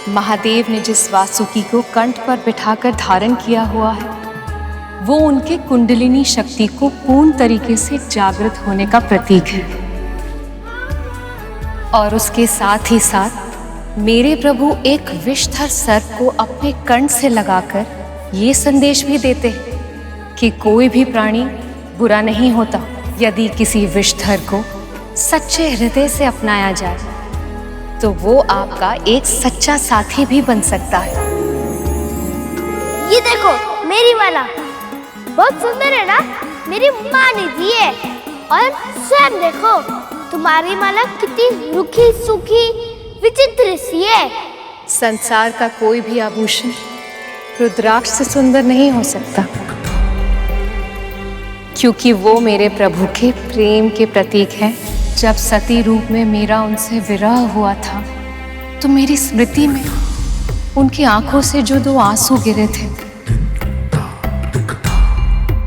महादेव ने जिस वासुकी को कंठ पर बिठाकर धारण किया हुआ है वो उनके कुंडलिनी शक्ति को पूर्ण तरीके से जागृत होने का प्रतीक है। और उसके साथ ही साथ मेरे प्रभु एक विषधर सर्प को अपने कंठ से लगाकर ये संदेश भी देते हैं कि कोई भी प्राणी बुरा नहीं होता यदि किसी विषधर को सच्चे हृदय से अपनाया जाए तो वो आपका एक सच्चा साथी भी बन सकता है। ये देखो मेरी माला बहुत सुंदर है ना? मेरी माँ ने दी है। और स्वयं देखो तुम्हारी माला कितनी रूखी सूखी विचित्र सी है। संसार का कोई भी आभूषण रुद्राक्ष से सुंदर नहीं हो सकता, क्योंकि वो मेरे प्रभु के प्रेम के प्रतीक हैं जब सती रूप में मेरा उनसे विरह हुआ था तो मेरी स्मृति में उनकी आंखों से जो 2 आंसू गिरे थे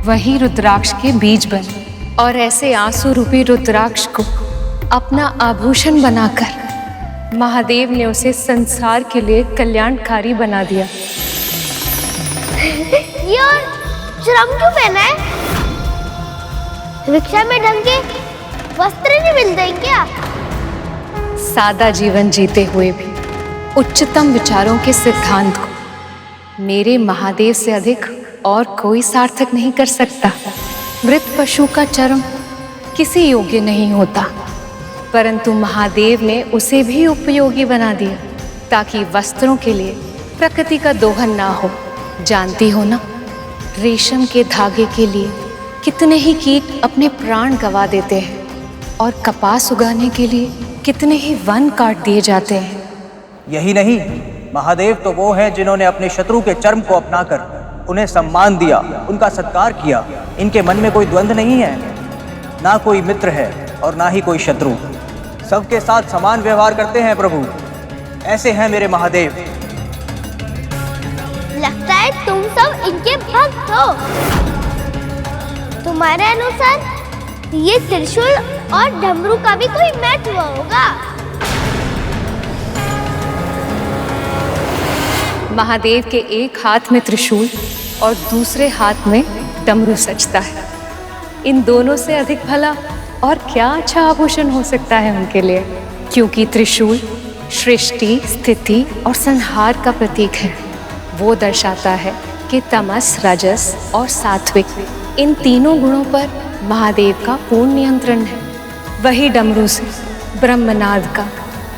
वही रुद्राक्ष के बीज बने, और ऐसे आंसू रूपी रुद्राक्ष को अपना आभूषण बनाकर महादेव ने उसे संसार के लिए कल्याणकारी बना दिया। ये और चुराम क्यों पहना है? रिक्शा में ढंग के वस्त्र नहीं मिलते क्या? सादा जीवन जीते हुए भी उच्चतम विचारों के सिद्धांत को मेरे महादेव से अधिक और कोई सार्थक नहीं कर सकता। मृत पशु का चर्म किसी योग्य नहीं होता, परंतु महादेव ने उसे भी उपयोगी बना दिया ताकि वस्त्रों के लिए प्रकृति का दोहन ना हो। जानती हो ना, रेशम के धागे के लिए कितने ही कीट अपने प्राण गंवा देते हैं और कपास उगाने के लिए कितने ही वन काट दिए जाते हैं। यही नहीं, महादेव तो वो हैं जिन्होंने अपने शत्रु के चर्म को अपनाकर उन्हें सम्मान दिया, उनका सत्कार किया। इनके मन में कोई द्वंद्व नहीं है, ना कोई मित्र है और ना ही कोई शत्रु। सबके साथ समान व्यवहार करते हैं प्रभु। ऐसे हैं मेरे महादेव। लगता है तुम सब इनके भक्त हो। तुम्हारे अनुसार ये त्रिशूल और डमरू का भी कोई महत्व होगा। महादेव के एक हाथ में त्रिशूल और दूसरे हाथ में डमरू सजता है। इन दोनों से अधिक भला और क्या अच्छा आभूषण हो सकता है उनके लिए, क्योंकि त्रिशूल सृष्टि, स्थिति और संहार का प्रतीक है। वो दर्शाता है कि तमस, रजस और सात्विक इन तीनों गुणों पर महादेव का पूर्ण नियंत्रण है। वही डमरू से ब्रह्मनाद का,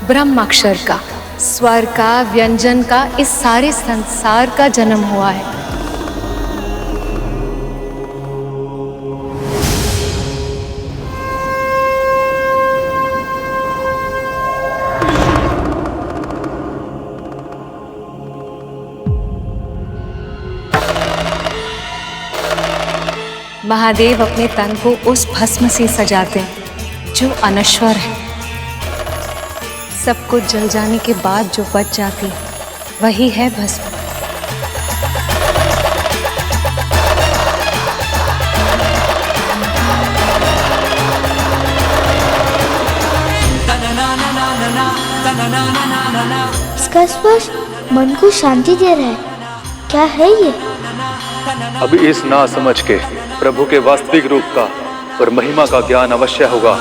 ब्रह्माक्षर का, स्वर का, व्यंजन का, इस सारे संसार का जन्म हुआ है। महादेव अपने तन को उस भस्म से सजाते हैं जो अनश्वर है। सब कुछ जल जाने के बाद जो बच जाती वही है भस्म। इसका स्पर्श मन को शांति दे रहा है। क्या है ये? अब इस ना समझ के प्रभु के वास्तविक रूप का और महिमा का ज्ञान अवश्य होगा।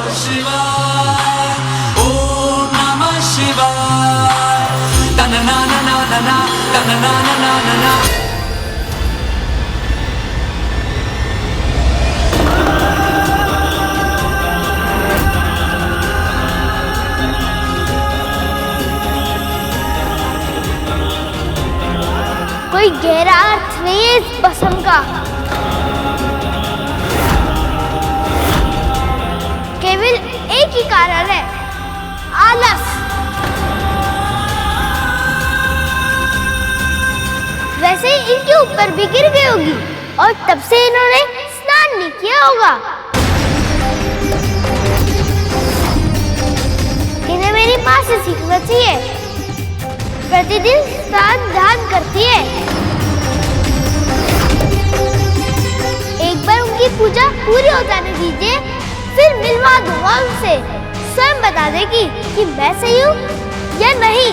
कोई गहरा अर्थ नहीं है इस भस्म का। केवल एक ही कारण है, आलस। वैसे इनके ऊपर भी गिर गई होगी और तब से इन्होंने स्नान नहीं किया होगा। इन्हें मेरी माँ से सीखना चाहिए। प्रतिदिन स्नान ध्यान करती है। एक बार उनकी पूजा पूरी हो जाने दीजिए, फिर मिलवा दूंगा उनसे। स्वयं बता देगी कि मैं सही हूँ या नहीं।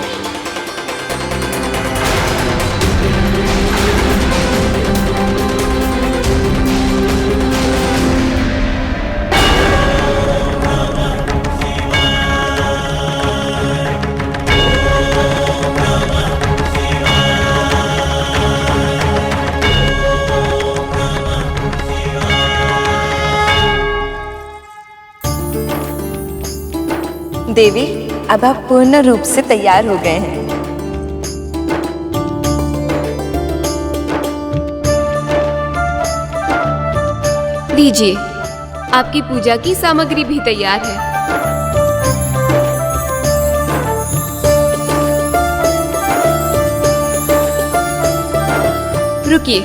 देवी, अब आप पूर्ण रूप से तैयार हो गए हैं। लीजिए, आपकी पूजा की सामग्री भी तैयार है। रुकिए,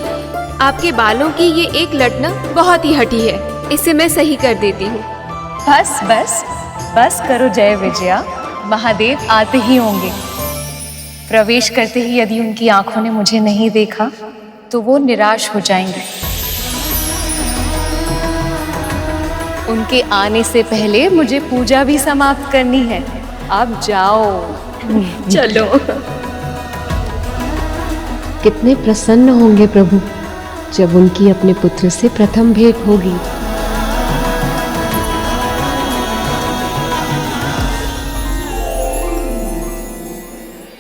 आपके बालों की ये एक लट ना बहुत ही हटी है, इसे मैं सही कर देती हूँ। बस बस, बस करो जय विजया, महादेव आते ही होंगे। प्रवेश करते ही यदि उनकी आंखों ने मुझे नहीं देखा तो वो निराश हो जाएंगे। उनके आने से पहले मुझे पूजा भी समाप्त करनी है। अब जाओ। चलो। कितने प्रसन्न होंगे प्रभु जब उनकी अपने पुत्र से प्रथम भेंट होगी।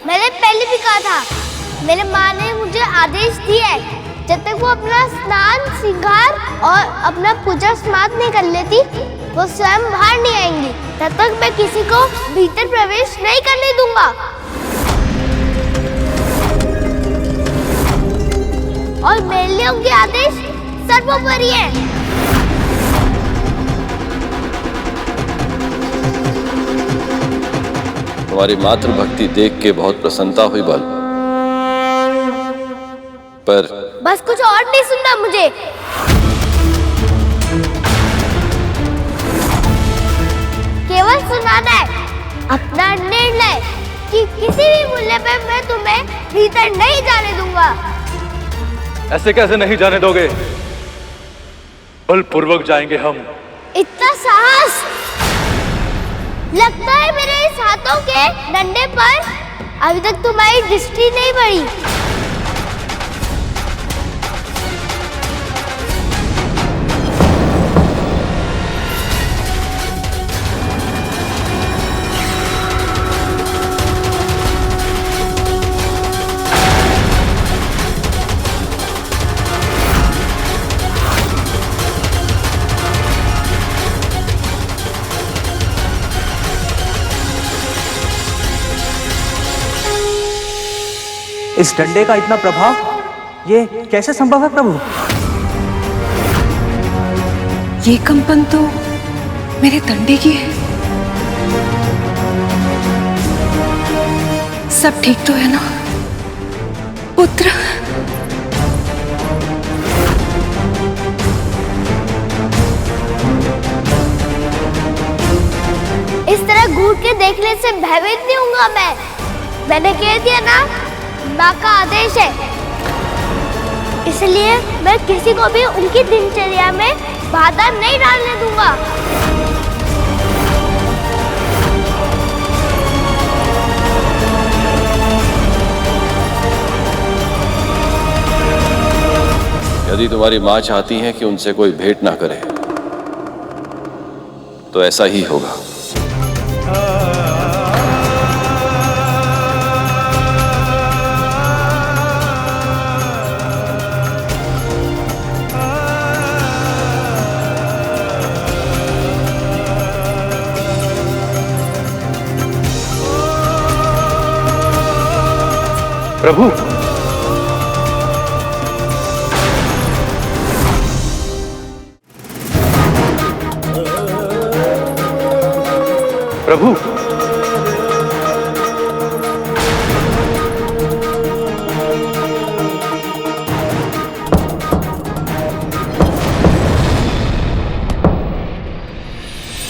मैंने पहले भी कहा था, मेरे माँ ने मुझे आदेश दिया है, जब तक वो अपना स्नान श्रृंगार और अपना पूजा समाप्त नहीं कर लेती वो स्वयं बाहर नहीं आएंगी। तब तक मैं किसी को भीतर प्रवेश नहीं करने दूंगा। और मेरे लिए उनके आदेश सर्वोपरि है। तुम्हारी मातृभक्ति देख के बहुत प्रसन्नता हुई बाल, पर बस कुछ और नहीं सुनना मुझे। केवल सुनाना है अपना निर्णय कि किसी भी मूल्य पे मैं तुम्हें भीतर नहीं जाने दूंगा। ऐसे कैसे नहीं जाने दोगे? बलपूर्वक जाएंगे हम। इतना साहस! लगता है मेरे इस हाथों के डंडे पर अभी तक तुम्हारी दृष्टि नहीं पड़ी। इस डंडे का इतना प्रभाव, ये कैसे संभव है प्रभु? ये कंपन तो मेरे डंडे की है। सब ठीक तो है ना पुत्र? इस तरह घूर के देखने से भयभीत नहीं होऊंगा मैं। मैंने कह दिया ना, माँ का आदेश है, इसलिए मैं किसी को भी उनकी दिनचर्या में बाधा नहीं डालने दूंगा। यदि तुम्हारी माँ चाहती है कि उनसे कोई भेंट ना करे तो ऐसा ही होगा। प्रभु, प्रभु,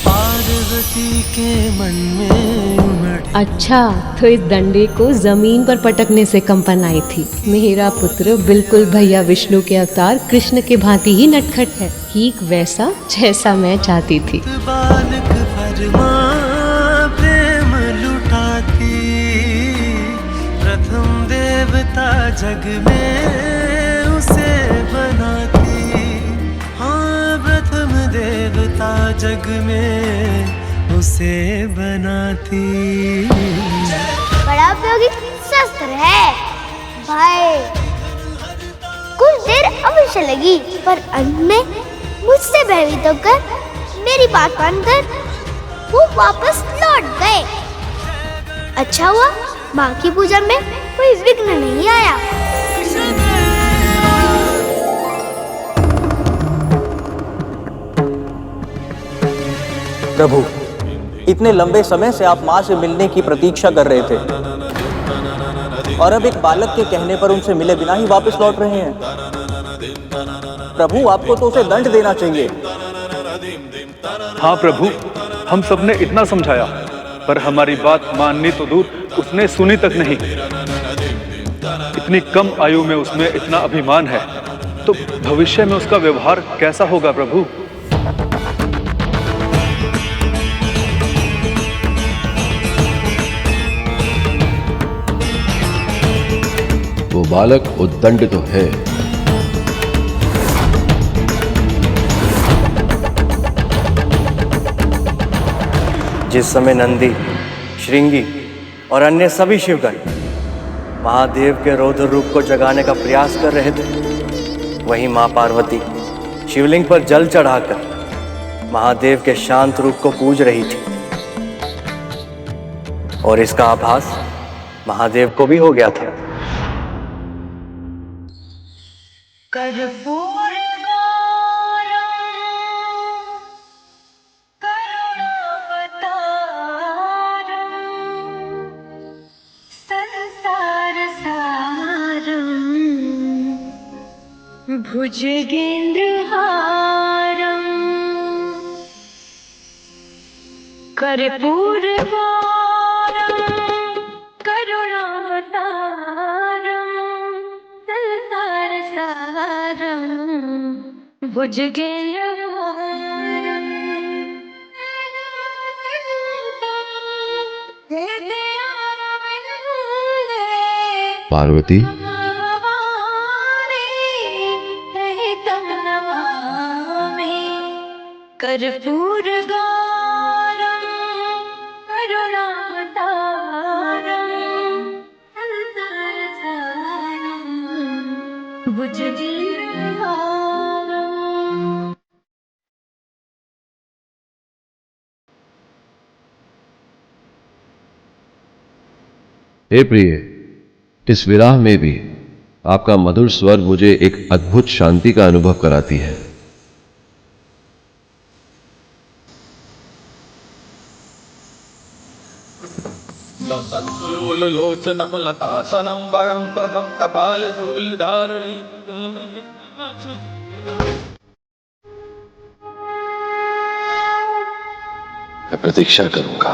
पार्वती के मन में अच्छा, तो इस डंडे को जमीन पर पटकने से कंपन आई थी। मेरा पुत्र बिल्कुल भैया विष्णु के अवतार कृष्ण के भांति ही नटखट है, ठीक वैसा जैसा मैं चाहती थी। बालक भरमा प्रेम लुटाती, प्रथम देवता जग में उसे बनाती। हाँ, प्रथम देवता जग में उसे बनाती। बड़ा उपयोगी शस्त्र है भाई। कुछ देर अवश्य लगी, पर अंत में मुझसे भयभीत होकर मेरी बात मानकर वो वापस लौट गए। अच्छा हुआ माँ की पूजा में कोई विघ्न नहीं आया। प्रभु, इतने लंबे समय से आप माँ से मिलने की प्रतीक्षा कर रहे थे और अब एक बालक के कहने पर उनसे मिले बिना ही वापस लौट रहे हैं। प्रभु, आपको तो उसे दंड देना चाहिए। हाँ प्रभु, हम सबने इतना समझाया, पर हमारी बात माननी तो दूर, उसने सुनी तक नहीं। इतनी कम आयु में उसमें इतना अभिमान है, तो भविष्य में उसका व्यवहार कैसा होगा प्रभु? वो बालक उद्दंड तो है, जिस समय नंदी, श्रृंगी और अन्य सभी शिवगण महादेव के रौद्र रूप को जगाने का प्रयास कर रहे थे, वहीं मां पार्वती शिवलिंग पर जल चढ़ाकर महादेव के शांत रूप को पूज रही थी। और इसका आभास महादेव को भी हो गया था। भुजगेन्द्रहारं कर्पूरवारं करुणावतारं संसारसारं भुजगेन्द्रहारं पार्वती कर्पूरगारं करुणावतारं संसारसारं भुजगेन्द्रहारम्। हे प्रिय, इस विराह में भी आपका मधुर स्वर मुझे एक अद्भुत शांति का अनुभव कराती है। मैं प्रतीक्षा करूंगा।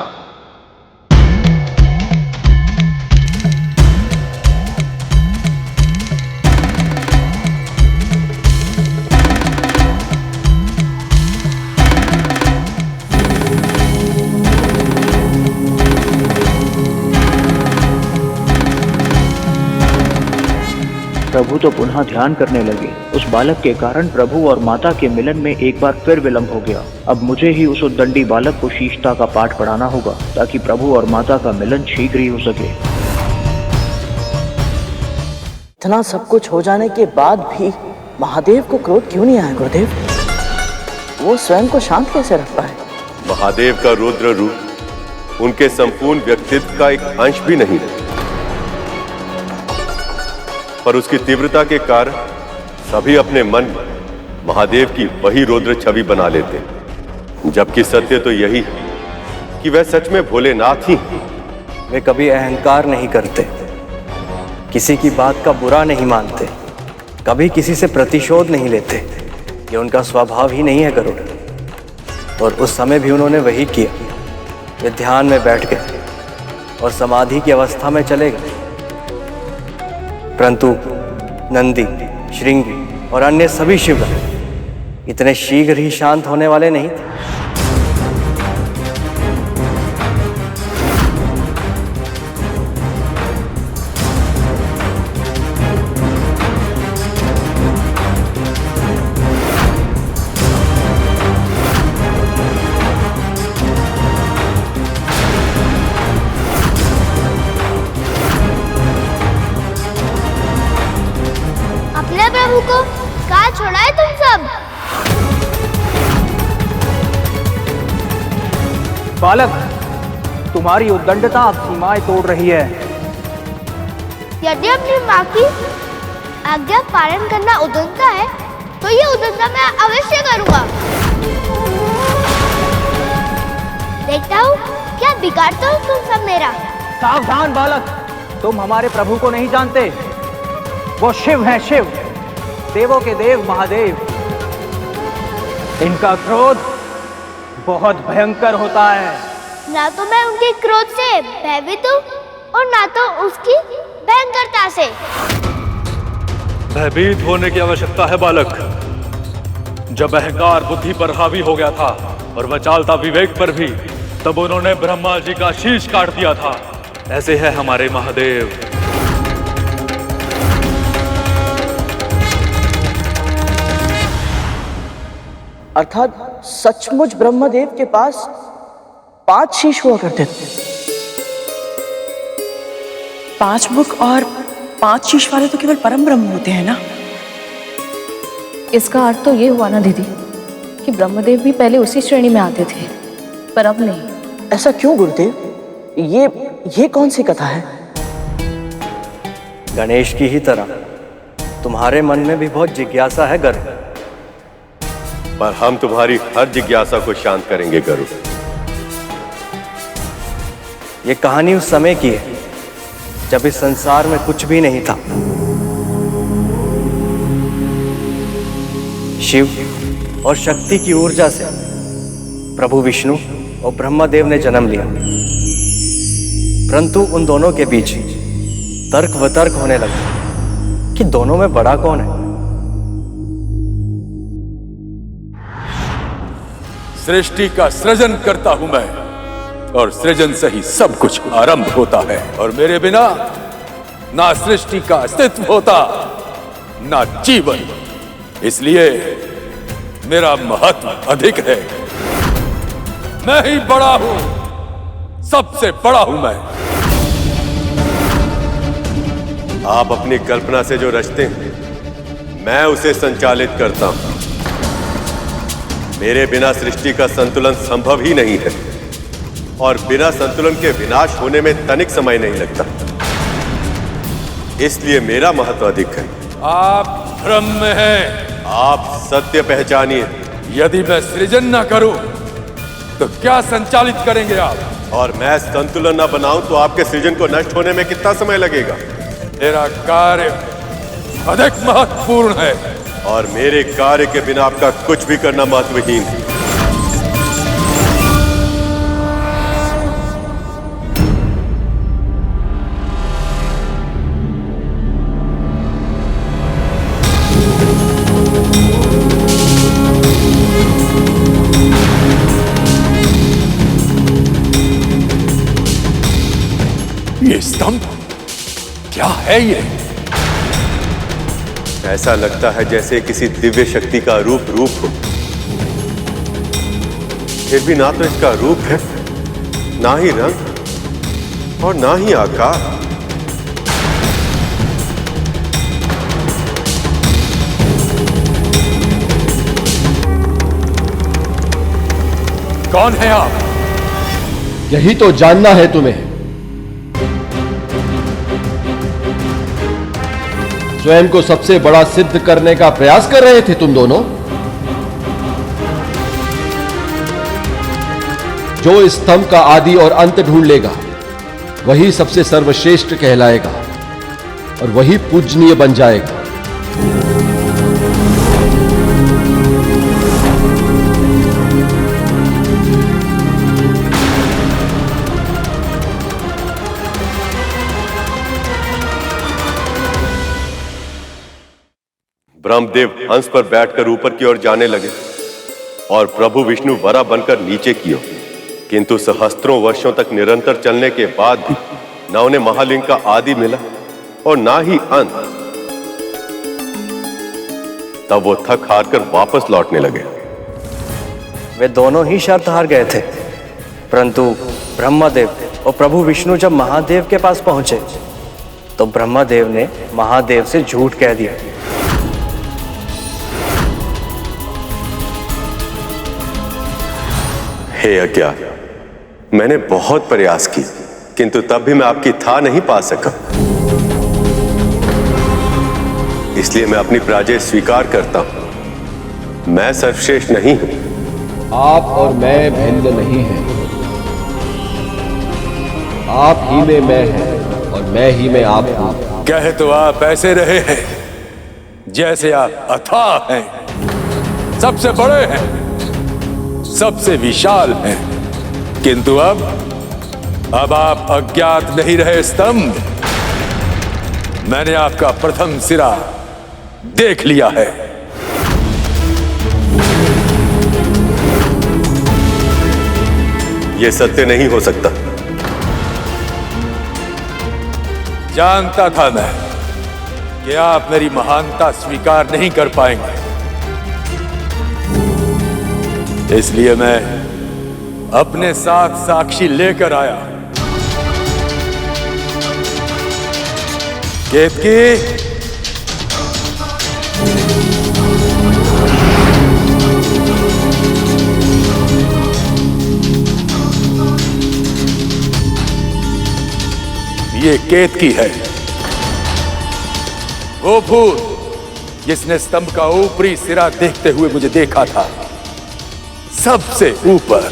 प्रभु तो पुनः ध्यान करने लगे। उस बालक के कारण प्रभु और माता के मिलन में एक बार फिर विलंब हो गया। अब मुझे ही उस उद्दंडी बालक को शीशता का पाठ पढ़ाना होगा ताकि प्रभु और माता का मिलन शीघ्र ही हो सके। इतना सब कुछ हो जाने के बाद भी महादेव को क्रोध क्यों नहीं आया गुरुदेव? वो स्वयं को शांत कैसे रख पाए? महादेव का रुद्र रूप उनके संपूर्ण व्यक्तित्व का एक अंश भी नहीं है, पर उसकी तीव्रता के कारण सभी अपने मन में महादेव की वही रौद्र छवि बना लेते हैं। जबकि सत्य तो यही है कि वह सच में भोलेनाथ ही हैं। वे कभी अहंकार नहीं करते, किसी की बात का बुरा नहीं मानते, कभी किसी से प्रतिशोध नहीं लेते। ये उनका स्वभाव ही नहीं है गरुड़। और उस समय भी उन्होंने वही किया। वे ध्यान में बैठ गए और समाधि की अवस्था में चले गए, परंतु नंदी, श्रृंगी और अन्य सभी शिवगण इतने शीघ्र ही शांत होने वाले नहीं थे। अपने प्रभु को कहाँ छोड़ा है तुम सब? बालक, तुम्हारी उद्दंडता अब सीमाएं तोड़ रही है। यदि अपनी माँ की आज्ञा पालन करना उद्दंडता है, तो ये उद्दंडता मैं अवश्य करूँगा। देखता हूँ क्या बिगाड़ते हो तुम सब मेरा। सावधान बालक, तुम हमारे प्रभु को नहीं जानते। वो शिव हैं, शिव, देवों के देव महादेव। इनका क्रोध बहुत भयंकर होता है। ना तो मैं उनके क्रोध से भयभीत हूँ और ना तो उसकी भयंकरता से। भयभीत होने की आवश्यकता है बालक। जब अहंकार बुद्धि पर हावी हो गया था और वह चालता विवेक पर भी, तब उन्होंने ब्रह्मा जी का शीश काट दिया था। ऐसे है हमारे महादेव। अर्थात सचमुच ब्रह्मदेव के पास 5 शीश हुआ करते थे। 5 मुख और 5 शीश वाले तो केवल परम ब्रह्म होते हैं ना। इसका अर्थ तो ये हुआ ना दीदी कि ब्रह्मदेव भी पहले उसी श्रेणी में आते थे, पर अब नहीं। ऐसा क्यों गुरुदेव? ये कौन सी कथा है? गणेश की ही तरह तुम्हारे मन में भी बहुत जिज्ञासा है गर्ग, पर हम तुम्हारी हर जिज्ञासा को शांत करेंगे गरुड़। ये कहानी उस समय की है जब इस संसार में कुछ भी नहीं था। शिव और शक्ति की ऊर्जा से प्रभु विष्णु और ब्रह्मदेव ने जन्म लिया, परंतु उन दोनों के बीच तर्क वितर्क होने लगा कि दोनों में बड़ा कौन है। सृष्टि का सृजन करता हूं मैं, और सृजन से ही सब कुछ आरंभ होता है, और मेरे बिना ना सृष्टि का अस्तित्व होता ना जीवन। इसलिए मेरा महत्व अधिक है। मैं ही बड़ा हूं, सबसे बड़ा हूं मैं। आप अपनी कल्पना से जो रचते हैं मैं उसे संचालित करता हूं। मेरे बिना सृष्टि का संतुलन संभव ही नहीं है, और बिना संतुलन के विनाश होने में तनिक समय नहीं लगता। इसलिए मेरा महत्व अधिक है। आप भ्रम में हैं। आप सत्य पहचानिए। यदि मैं सृजन ना करूं तो क्या संचालित करेंगे आप? और मैं संतुलन न बनाऊं तो आपके सृजन को नष्ट होने में कितना समय लगेगा? मेरा कार्य अधिक महत्वपूर्ण है, और मेरे कार्य के बिना आपका कुछ भी करना महत्वहीन है। ये स्तंभ क्या है? ये ऐसा लगता है जैसे किसी दिव्य शक्ति का रूप हो, फिर भी ना तो इसका रूप है, ना ही रंग और ना ही आकार। कौन है आप? यही तो जानना है तुम्हें। स्वयं को सबसे बड़ा सिद्ध करने का प्रयास कर रहे थे तुम दोनों। जो इस स्तंभ का आदि और अंत ढूंढ लेगा वही सबसे सर्वश्रेष्ठ कहलाएगा और वही पूजनीय बन जाएगा। ब्रह्मदेव हंस पर बैठकर ऊपर की ओर जाने लगे और प्रभु विष्णु वरा बनकर नीचे की ओर। किंतु सहस्त्रों वर्षों तक निरंतर चलने के बाद भी न उन्हें महालिंग का आदि मिला और ना ही अंत। तब वो थक हार कर वापस लौटने लगे। वे दोनों ही शर्त हार गए थे, परंतु ब्रह्मदेव और प्रभु विष्णु जब महादेव के पास पहुंचे तो ब्रह्मदेव ने महादेव से झूठ कह दिया। हे अज्ञान, मैंने बहुत प्रयास की, किंतु तब भी मैं आपकी था नहीं पा सका। इसलिए मैं अपनी पराजय स्वीकार करता हूं। मैं सर्वश्रेष्ठ नहीं हूं। आप और मैं भिन्न नहीं हैं। आप ही में मैं है और मैं ही में आप हूं। कहे तो आप ऐसे रहे हैं जैसे आप अथाह हैं, सबसे बड़े हैं, सबसे विशाल हैं। किंतु अब आप अज्ञात नहीं रहे स्तंभ। मैंने आपका प्रथम सिरा देख लिया है। यह सत्य नहीं हो सकता। जानता था मैं कि आप मेरी महानता स्वीकार नहीं कर पाएंगे, इसलिए मैं अपने साथ साक्षी लेकर आया। केतकी, ये केतकी है, वो भूत जिसने स्तंभ का ऊपरी सिरा देखते हुए मुझे देखा था, सबसे ऊपर।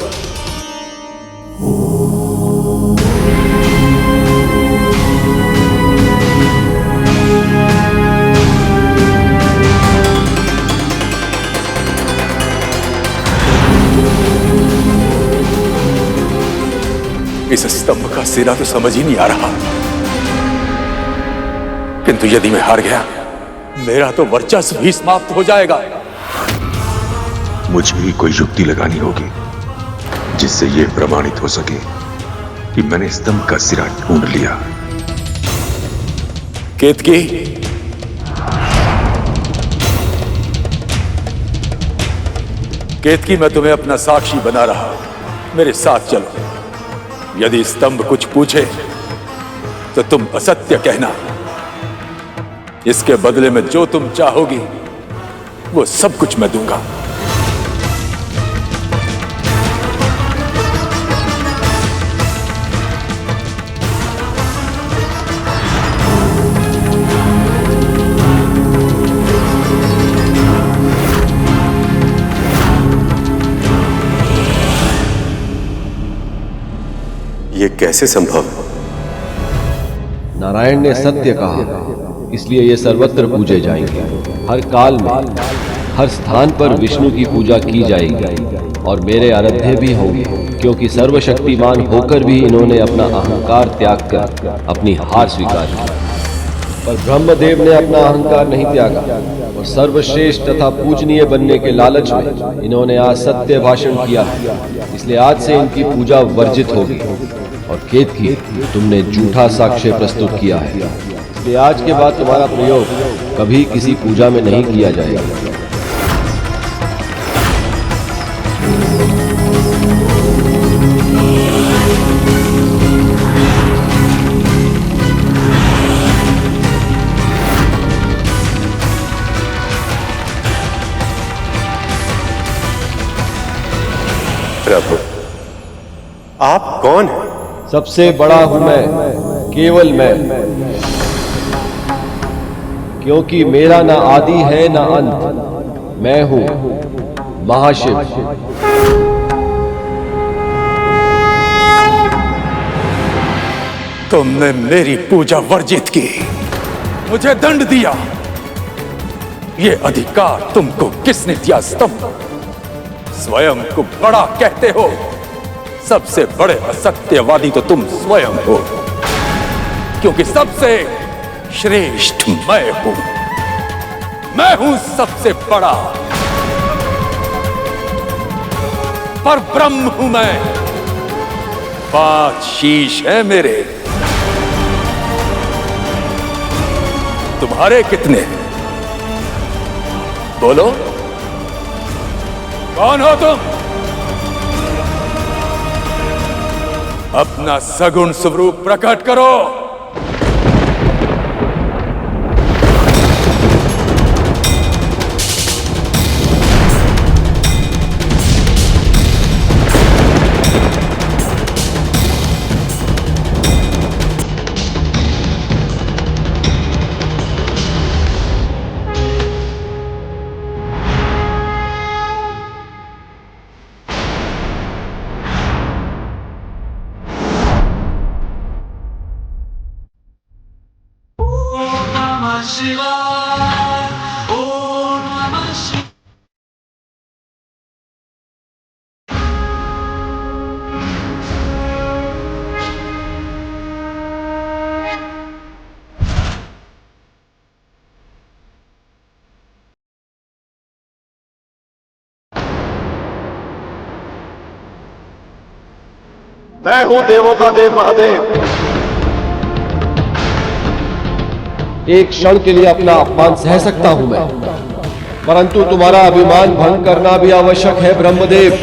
इस स्तंभ का सिरा तो समझ ही नहीं आ रहा, किंतु यदि मैं हार गया, मेरा तो वर्चस्व भी समाप्त हो जाएगा। मुझे भी कोई युक्ति लगानी होगी जिससे यह प्रमाणित हो सके कि मैंने स्तंभ का सिरा ढूंढ लिया। केतकी, केतकी, मैं तुम्हें अपना साक्षी बना रहा हूं। मेरे साथ चलो। यदि स्तंभ कुछ पूछे तो तुम असत्य कहना। इसके बदले में जो तुम चाहोगी वो सब कुछ मैं दूंगा। ये कैसे संभव है? नारायण ने सत्य कहा, इसलिए ये सर्वत्र पूजे जाएंगे। हर काल में, हर स्थान पर विष्णु की पूजा की जाएगी और मेरे आराध्य भी होंगे, क्योंकि सर्वशक्तिमान होकर भी इन्होंने अपना अहंकार त्याग कर अपनी हार स्वीकार की। पर ब्रह्मदेव ने अपना अहंकार नहीं त्यागा और सर्वश्रेष्ठ तथा पूजनीय बनने के लालच में इन्होंने आज सत्य भाषण किया, इसलिए आज से इनकी पूजा वर्जित होगी। और केतकी, तुमने झूठा साक्ष्य प्रस्तुत किया है, इसलिए आज के बाद तुम्हारा प्रयोग कभी किसी पूजा में नहीं किया जाएगा। प्रभु, आप कौन हैं? सबसे बड़ा हूं मैं, केवल मैं, क्योंकि मेरा ना आदि है ना अंत। मैं हूं महाशिव। तुमने मेरी पूजा वर्जित की, मुझे दंड दिया। ये अधिकार तुमको किसने दिया स्तंभ? स्वयं को बड़ा कहते हो। सबसे बड़े असत्यवादी तो तुम स्वयं हो, क्योंकि सबसे श्रेष्ठ मैं हूं। मैं हूं सबसे बड़ा, पर ब्रह्म हूं मैं। 5 शीश हैं मेरे। तुम्हारे कितने? बोलो, कौन हो तुम? अपना सगुण स्वरूप प्रकट करो। मैं हूं देवों का देव महादेव। एक क्षण के लिए अपना अपमान सह सकता हूं मैं, परंतु तुम्हारा अभिमान भंग करना भी आवश्यक है ब्रह्मदेव।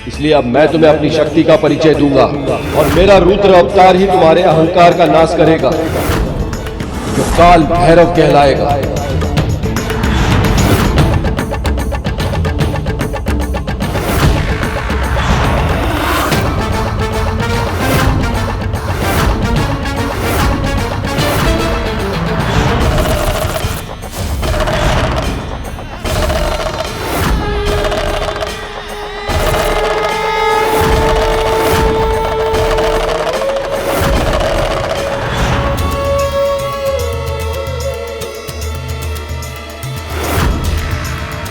इसलिए अब मैं तुम्हें अपनी शक्ति का परिचय दूंगा और मेरा रुद्र अवतार ही तुम्हारे अहंकार का नाश करेगा, जो काल भैरव कहलाएगा।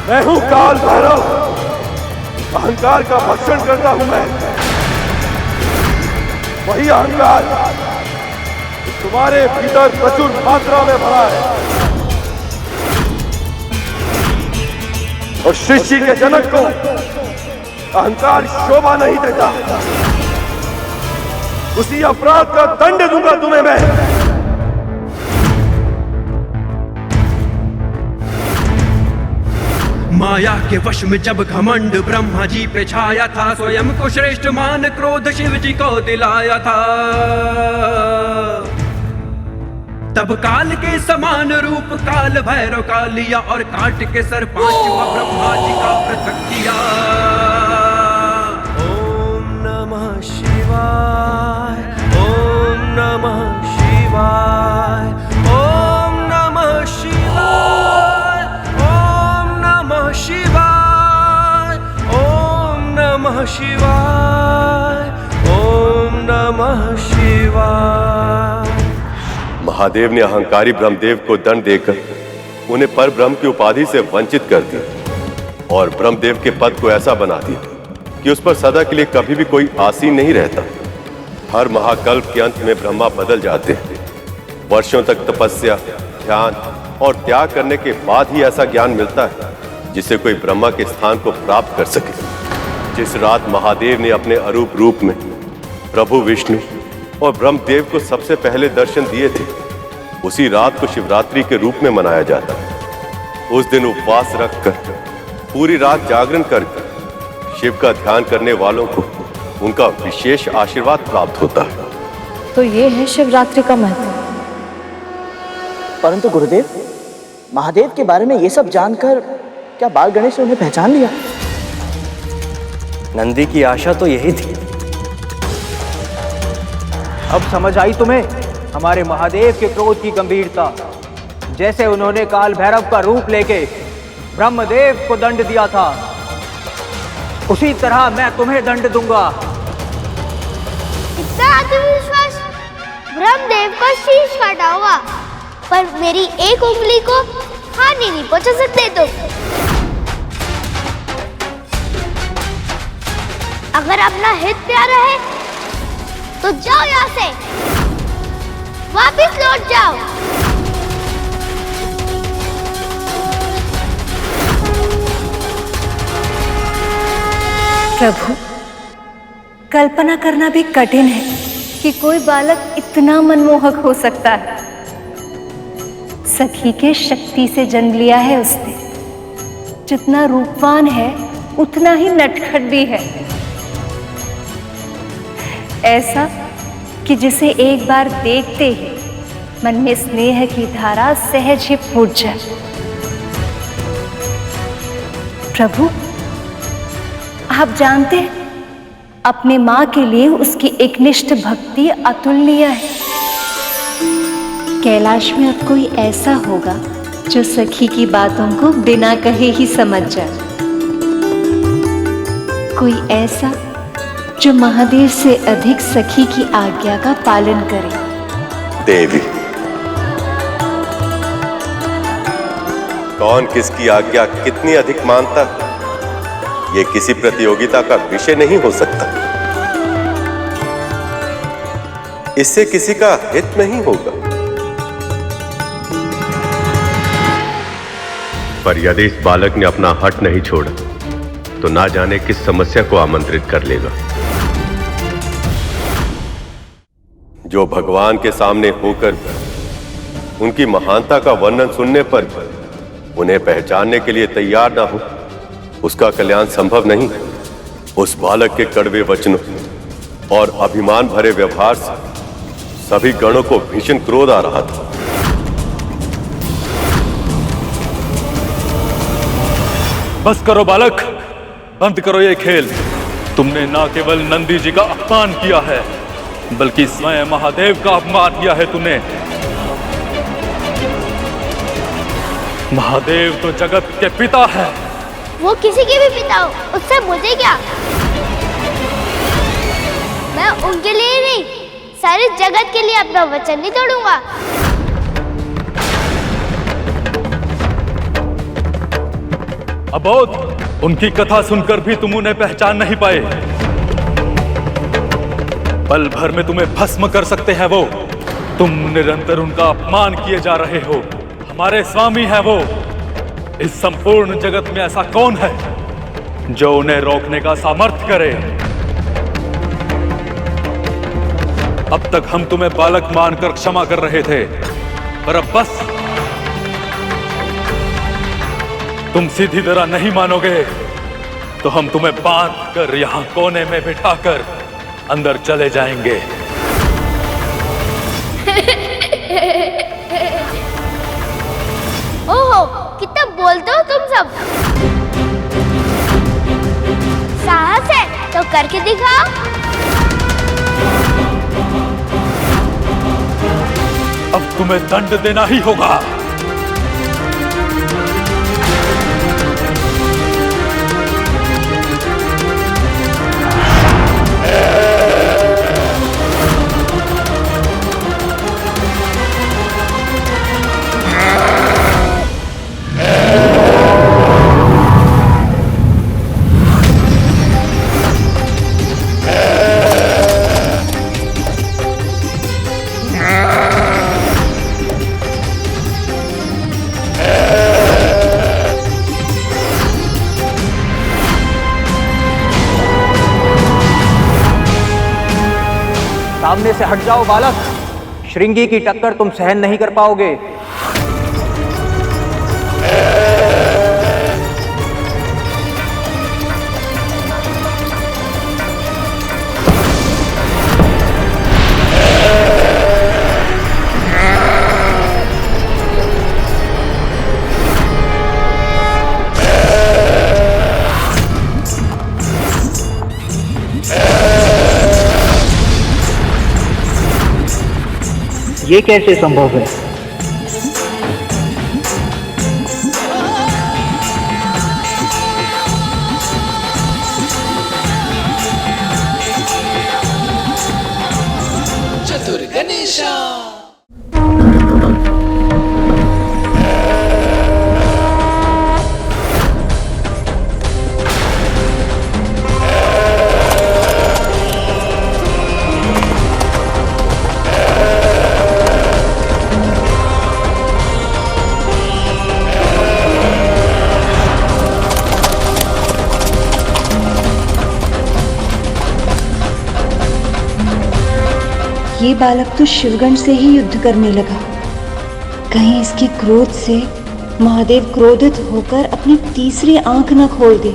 मैं हूं काल भैरव, अहंकार का भक्षण करता हूं मैं। वही अहंकार तुम्हारे भीतर प्रचुर मात्रा में भरा है और सृष्टि के जनक को अहंकार शोभा नहीं देता। उसी अपराध का दंड दूंगा तुम्हें मैं। माया के वश में जब घमंड ब्रह्मा जी पे छाया था, स्वयं को श्रेष्ठ मान क्रोध शिव जी को दिलाया था। तब काल के समान रूप काल भैरव का लिया और काट के सर पांचवा ब्रह्मा जी का पृथक किया। ओम नमः शिवाय, ओम नमः शिवाय, ओम नमः शिवाय, ओम नमः शिवाय, ओम नमः शिवाय, ओम नमः शिवाय। महादेव ने अहंकारी ब्रह्मदेव को दंड देकर उन्हें पर ब्रह्म की उपाधि से वंचित कर दिया और ब्रह्मदेव के पद को ऐसा बना दिया कि उस पर सदा के लिए कभी भी कोई आसीन नहीं रहता। हर महाकल्प के अंत में ब्रह्मा बदल जाते हैं। वर्षों तक तपस्या, ध्यान और त्याग करने के बाद ही ऐसा ज्ञान मिलता है जिससे कोई ब्रह्मा के स्थान को प्राप्त कर सके। जिस रात महादेव ने अपने अरूप रूप में प्रभु विष्णु और ब्रह्मदेव को सबसे पहले दर्शन दिए थे, उसी रात को शिवरात्रि के रूप में मनाया जाता है। उस दिन उपवास रखकर पूरी रात जागरण करके शिव का ध्यान करने वालों को उनका विशेष आशीर्वाद प्राप्त होता है। तो ये है शिवरात्रि का महत्व। परंतु गुरुदेव, महादेव के बारे में ये सब जानकर क्या बाल गणेश ने उन्हें पहचान लिया? नंदी की आशा तो यही थी। अब समझ आई तुम्हें हमारे महादेव के क्रोध की गंभीरता। जैसे उन्होंने काल भैरव का रूप लेके ब्रह्मदेव को दंड दिया था, उसी तरह मैं तुम्हें दंड दूंगा। इतना आत्मविश्वास! ब्रह्मदेव का शीश काटा होगा, पर मेरी एक उंगली को हानि नहीं पहुंचा सकते तुम। अगर अपना हित प्यारा है तो जाओ यहाँ से, वापिस लौट जाओ। प्रभु, कल्पना करना भी कठिन है कि कोई बालक इतना मनमोहक हो सकता है। सखी के शक्ति से जन्म लिया है उसने। जितना रूपवान है उतना ही नटखट भी है। ऐसा कि जिसे एक बार देखते ही मन में स्नेह की धारा सहज ही फूट जाए। प्रभु, आप जानते हैं, अपने माँ के लिए उसकी एकनिष्ठ भक्ति अतुलनीय है। कैलाश में अब कोई ऐसा होगा जो सखी की बातों को बिना कहे ही समझ जाए। कोई ऐसा जो महादेव से अधिक सखी की आज्ञा का पालन करे। देवी, कौन किसकी आज्ञा कितनी अधिक मानता है, ये किसी प्रतियोगिता का विषय नहीं हो सकता। इससे किसी का हित नहीं होगा। पर यदि इस बालक ने अपना हट नहीं छोड़ा तो ना जाने किस समस्या को आमंत्रित कर लेगा। जो भगवान के सामने होकर उनकी महानता का वर्णन सुनने पर उन्हें पहचानने के लिए तैयार ना हो, उसका कल्याण संभव नहीं। उस बालक के कड़वे वचनों और अभिमान भरे व्यवहार से सभी गणों को भीषण क्रोध आ रहा था। बस करो बालक, बंद करो ये खेल। तुमने ना केवल नंदी जी का अपमान किया है, बल्कि स्वयं महादेव का अपमान किया है तुमने। महादेव तो जगत के पिता है। वो किसी के भी पिता हो, उससे मुझे क्या? मैं उनके लिए नहीं, सारे जगत के लिए अपना वचन नहीं तोड़ूंगा। अबोध, उनकी कथा सुनकर भी तुम उन्हें पहचान नहीं पाए। पल भर में तुम्हें भस्म कर सकते हैं वो। तुम निरंतर उनका अपमान किए जा रहे हो। हमारे स्वामी है वो। इस संपूर्ण जगत में ऐसा कौन है जो उन्हें रोकने का सामर्थ्य करे? अब तक हम तुम्हें बालक मानकर क्षमा कर रहे थे, पर अब बस। तुम सीधी तरह नहीं मानोगे तो हम तुम्हें बांध कर यहां कोने में बिठाकर अंदर चले जाएंगे। ओहो, कितना बोलते हो तुम सब। साहस है तो करके दिखाओ। अब तुम्हें दंड देना ही होगा। सामने से हट जाओ बालक, श्रृंगी की टक्कर तुम सहन नहीं कर पाओगे। ये कैसे संभव है? चतुर गणेशा। ये बालक तो शिवगण से ही युद्ध करने लगा। कहीं इसके क्रोध से महादेव क्रोधित होकर अपनी तीसरी आंख न खोल दे।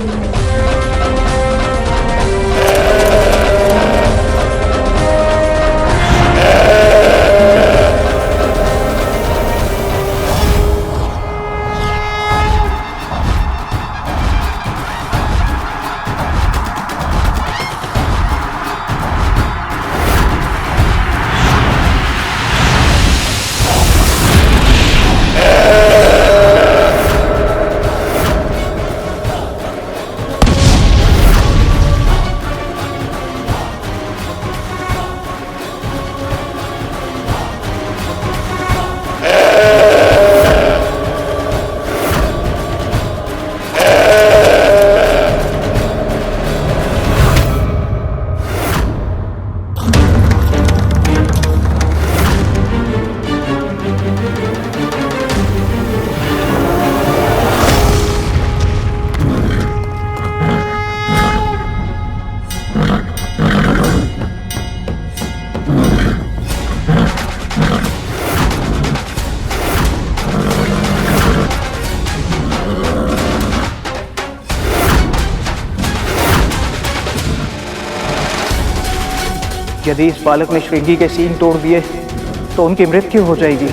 यदि इस बालक ने श्रृंगी के सींग तोड़ दिए तो उनकी मृत्यु हो जाएगी।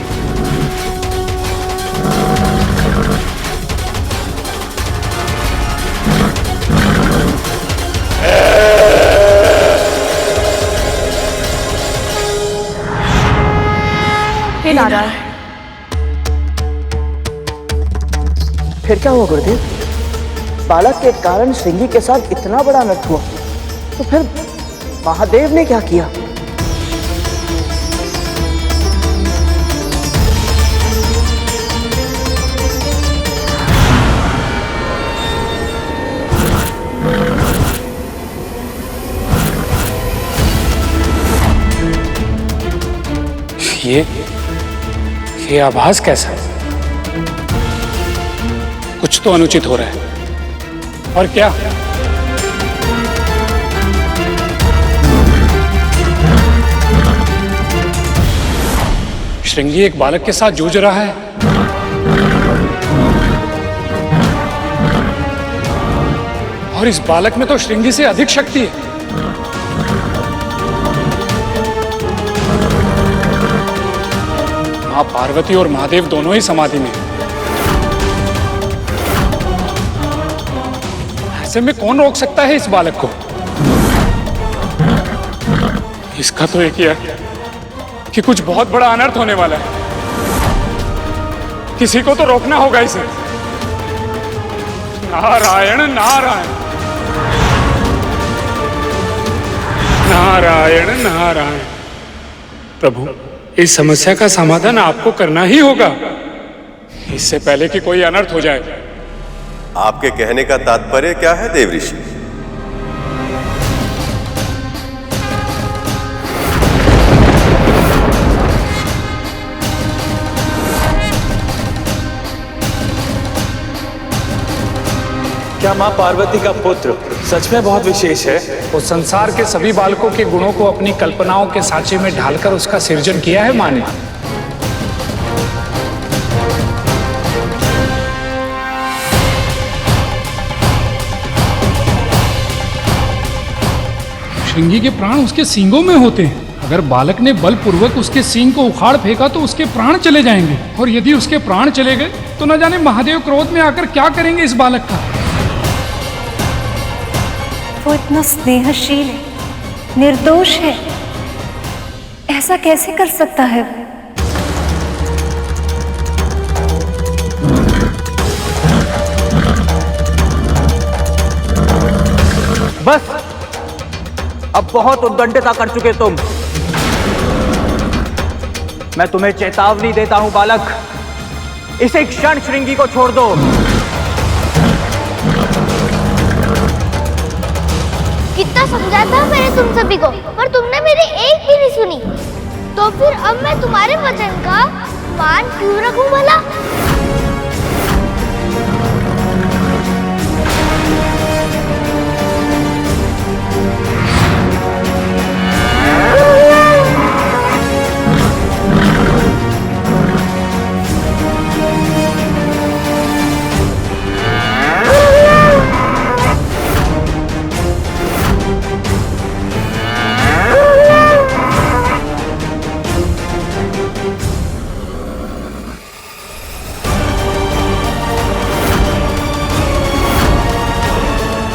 हे नारायण, फिर क्या हुआ गुरुदेव? बालक के कारण श्रृंगी के साथ इतना बड़ा अनर्थ हुआ, तो फिर महादेव ने क्या किया? ये आभास कैसा है? कुछ तो अनुचित हो रहा है। और क्या? श्रृंगी एक बालक के साथ जूझ रहा है। और इस बालक में तो श्रृंगी से अधिक शक्ति है। मां पार्वती और महादेव दोनों ही समाधि में। ऐसे में कौन रोक सकता है इस बालक को? इसका तो एक ही है कि कुछ बहुत बड़ा अनर्थ होने वाला है। किसी को तो रोकना होगा इसे। नारायण नारायण नारायण नारायण। प्रभु, इस समस्या का समाधान आपको करना ही होगा, इससे पहले कि कोई अनर्थ हो जाए। आपके कहने का तात्पर्य क्या है देव ऋषि? क्या मां पार्वती का पुत्र सच में बहुत विशेष है? वो संसार के सभी बालकों के गुणों को अपनी कल्पनाओं के सांचे में ढालकर उसका सृजन किया है मां ने। श्रृंगी के प्राण उसके सींगों में होते हैं। अगर बालक ने बलपूर्वक उसके सींग को उखाड़ फेंका तो उसके प्राण चले जाएंगे, और यदि उसके प्राण चले गए तो न जाने महादेव क्रोध में आकर क्या करेंगे इस बालक का। वो इतना स्नेहशील है, निर्दोष है, ऐसा कैसे कर सकता है? बस, अब बहुत उद्दंडता कर चुके तुम। मैं तुम्हें चेतावनी देता हूं बालक, इसे क्षण श्रृंगी को छोड़ दो। कितना समझाता मैंने तुम सभी को, पर तुमने मेरी एक भी नहीं सुनी। तो फिर अब मैं तुम्हारे वचन का मान क्यों रखूं भला?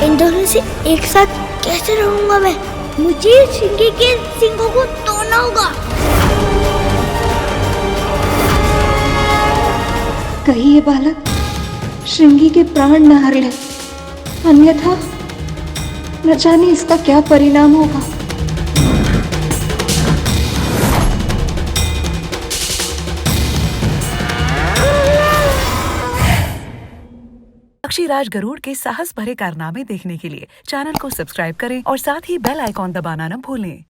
इन दोनों से एक साथ कैसे रहूंगा मैं? मुझे श्रृंगी के सींगों को तोड़ना होगा। कहीं ये बालक श्रृंगी के प्राण न हर ले, अन्यथा न जाने इसका क्या परिणाम होगा। पक्षीराज गरुड़ के साहस भरे कारनामे देखने के लिए चैनल को सब्सक्राइब करें और साथ ही बेल आइकॉन दबाना न भूलें।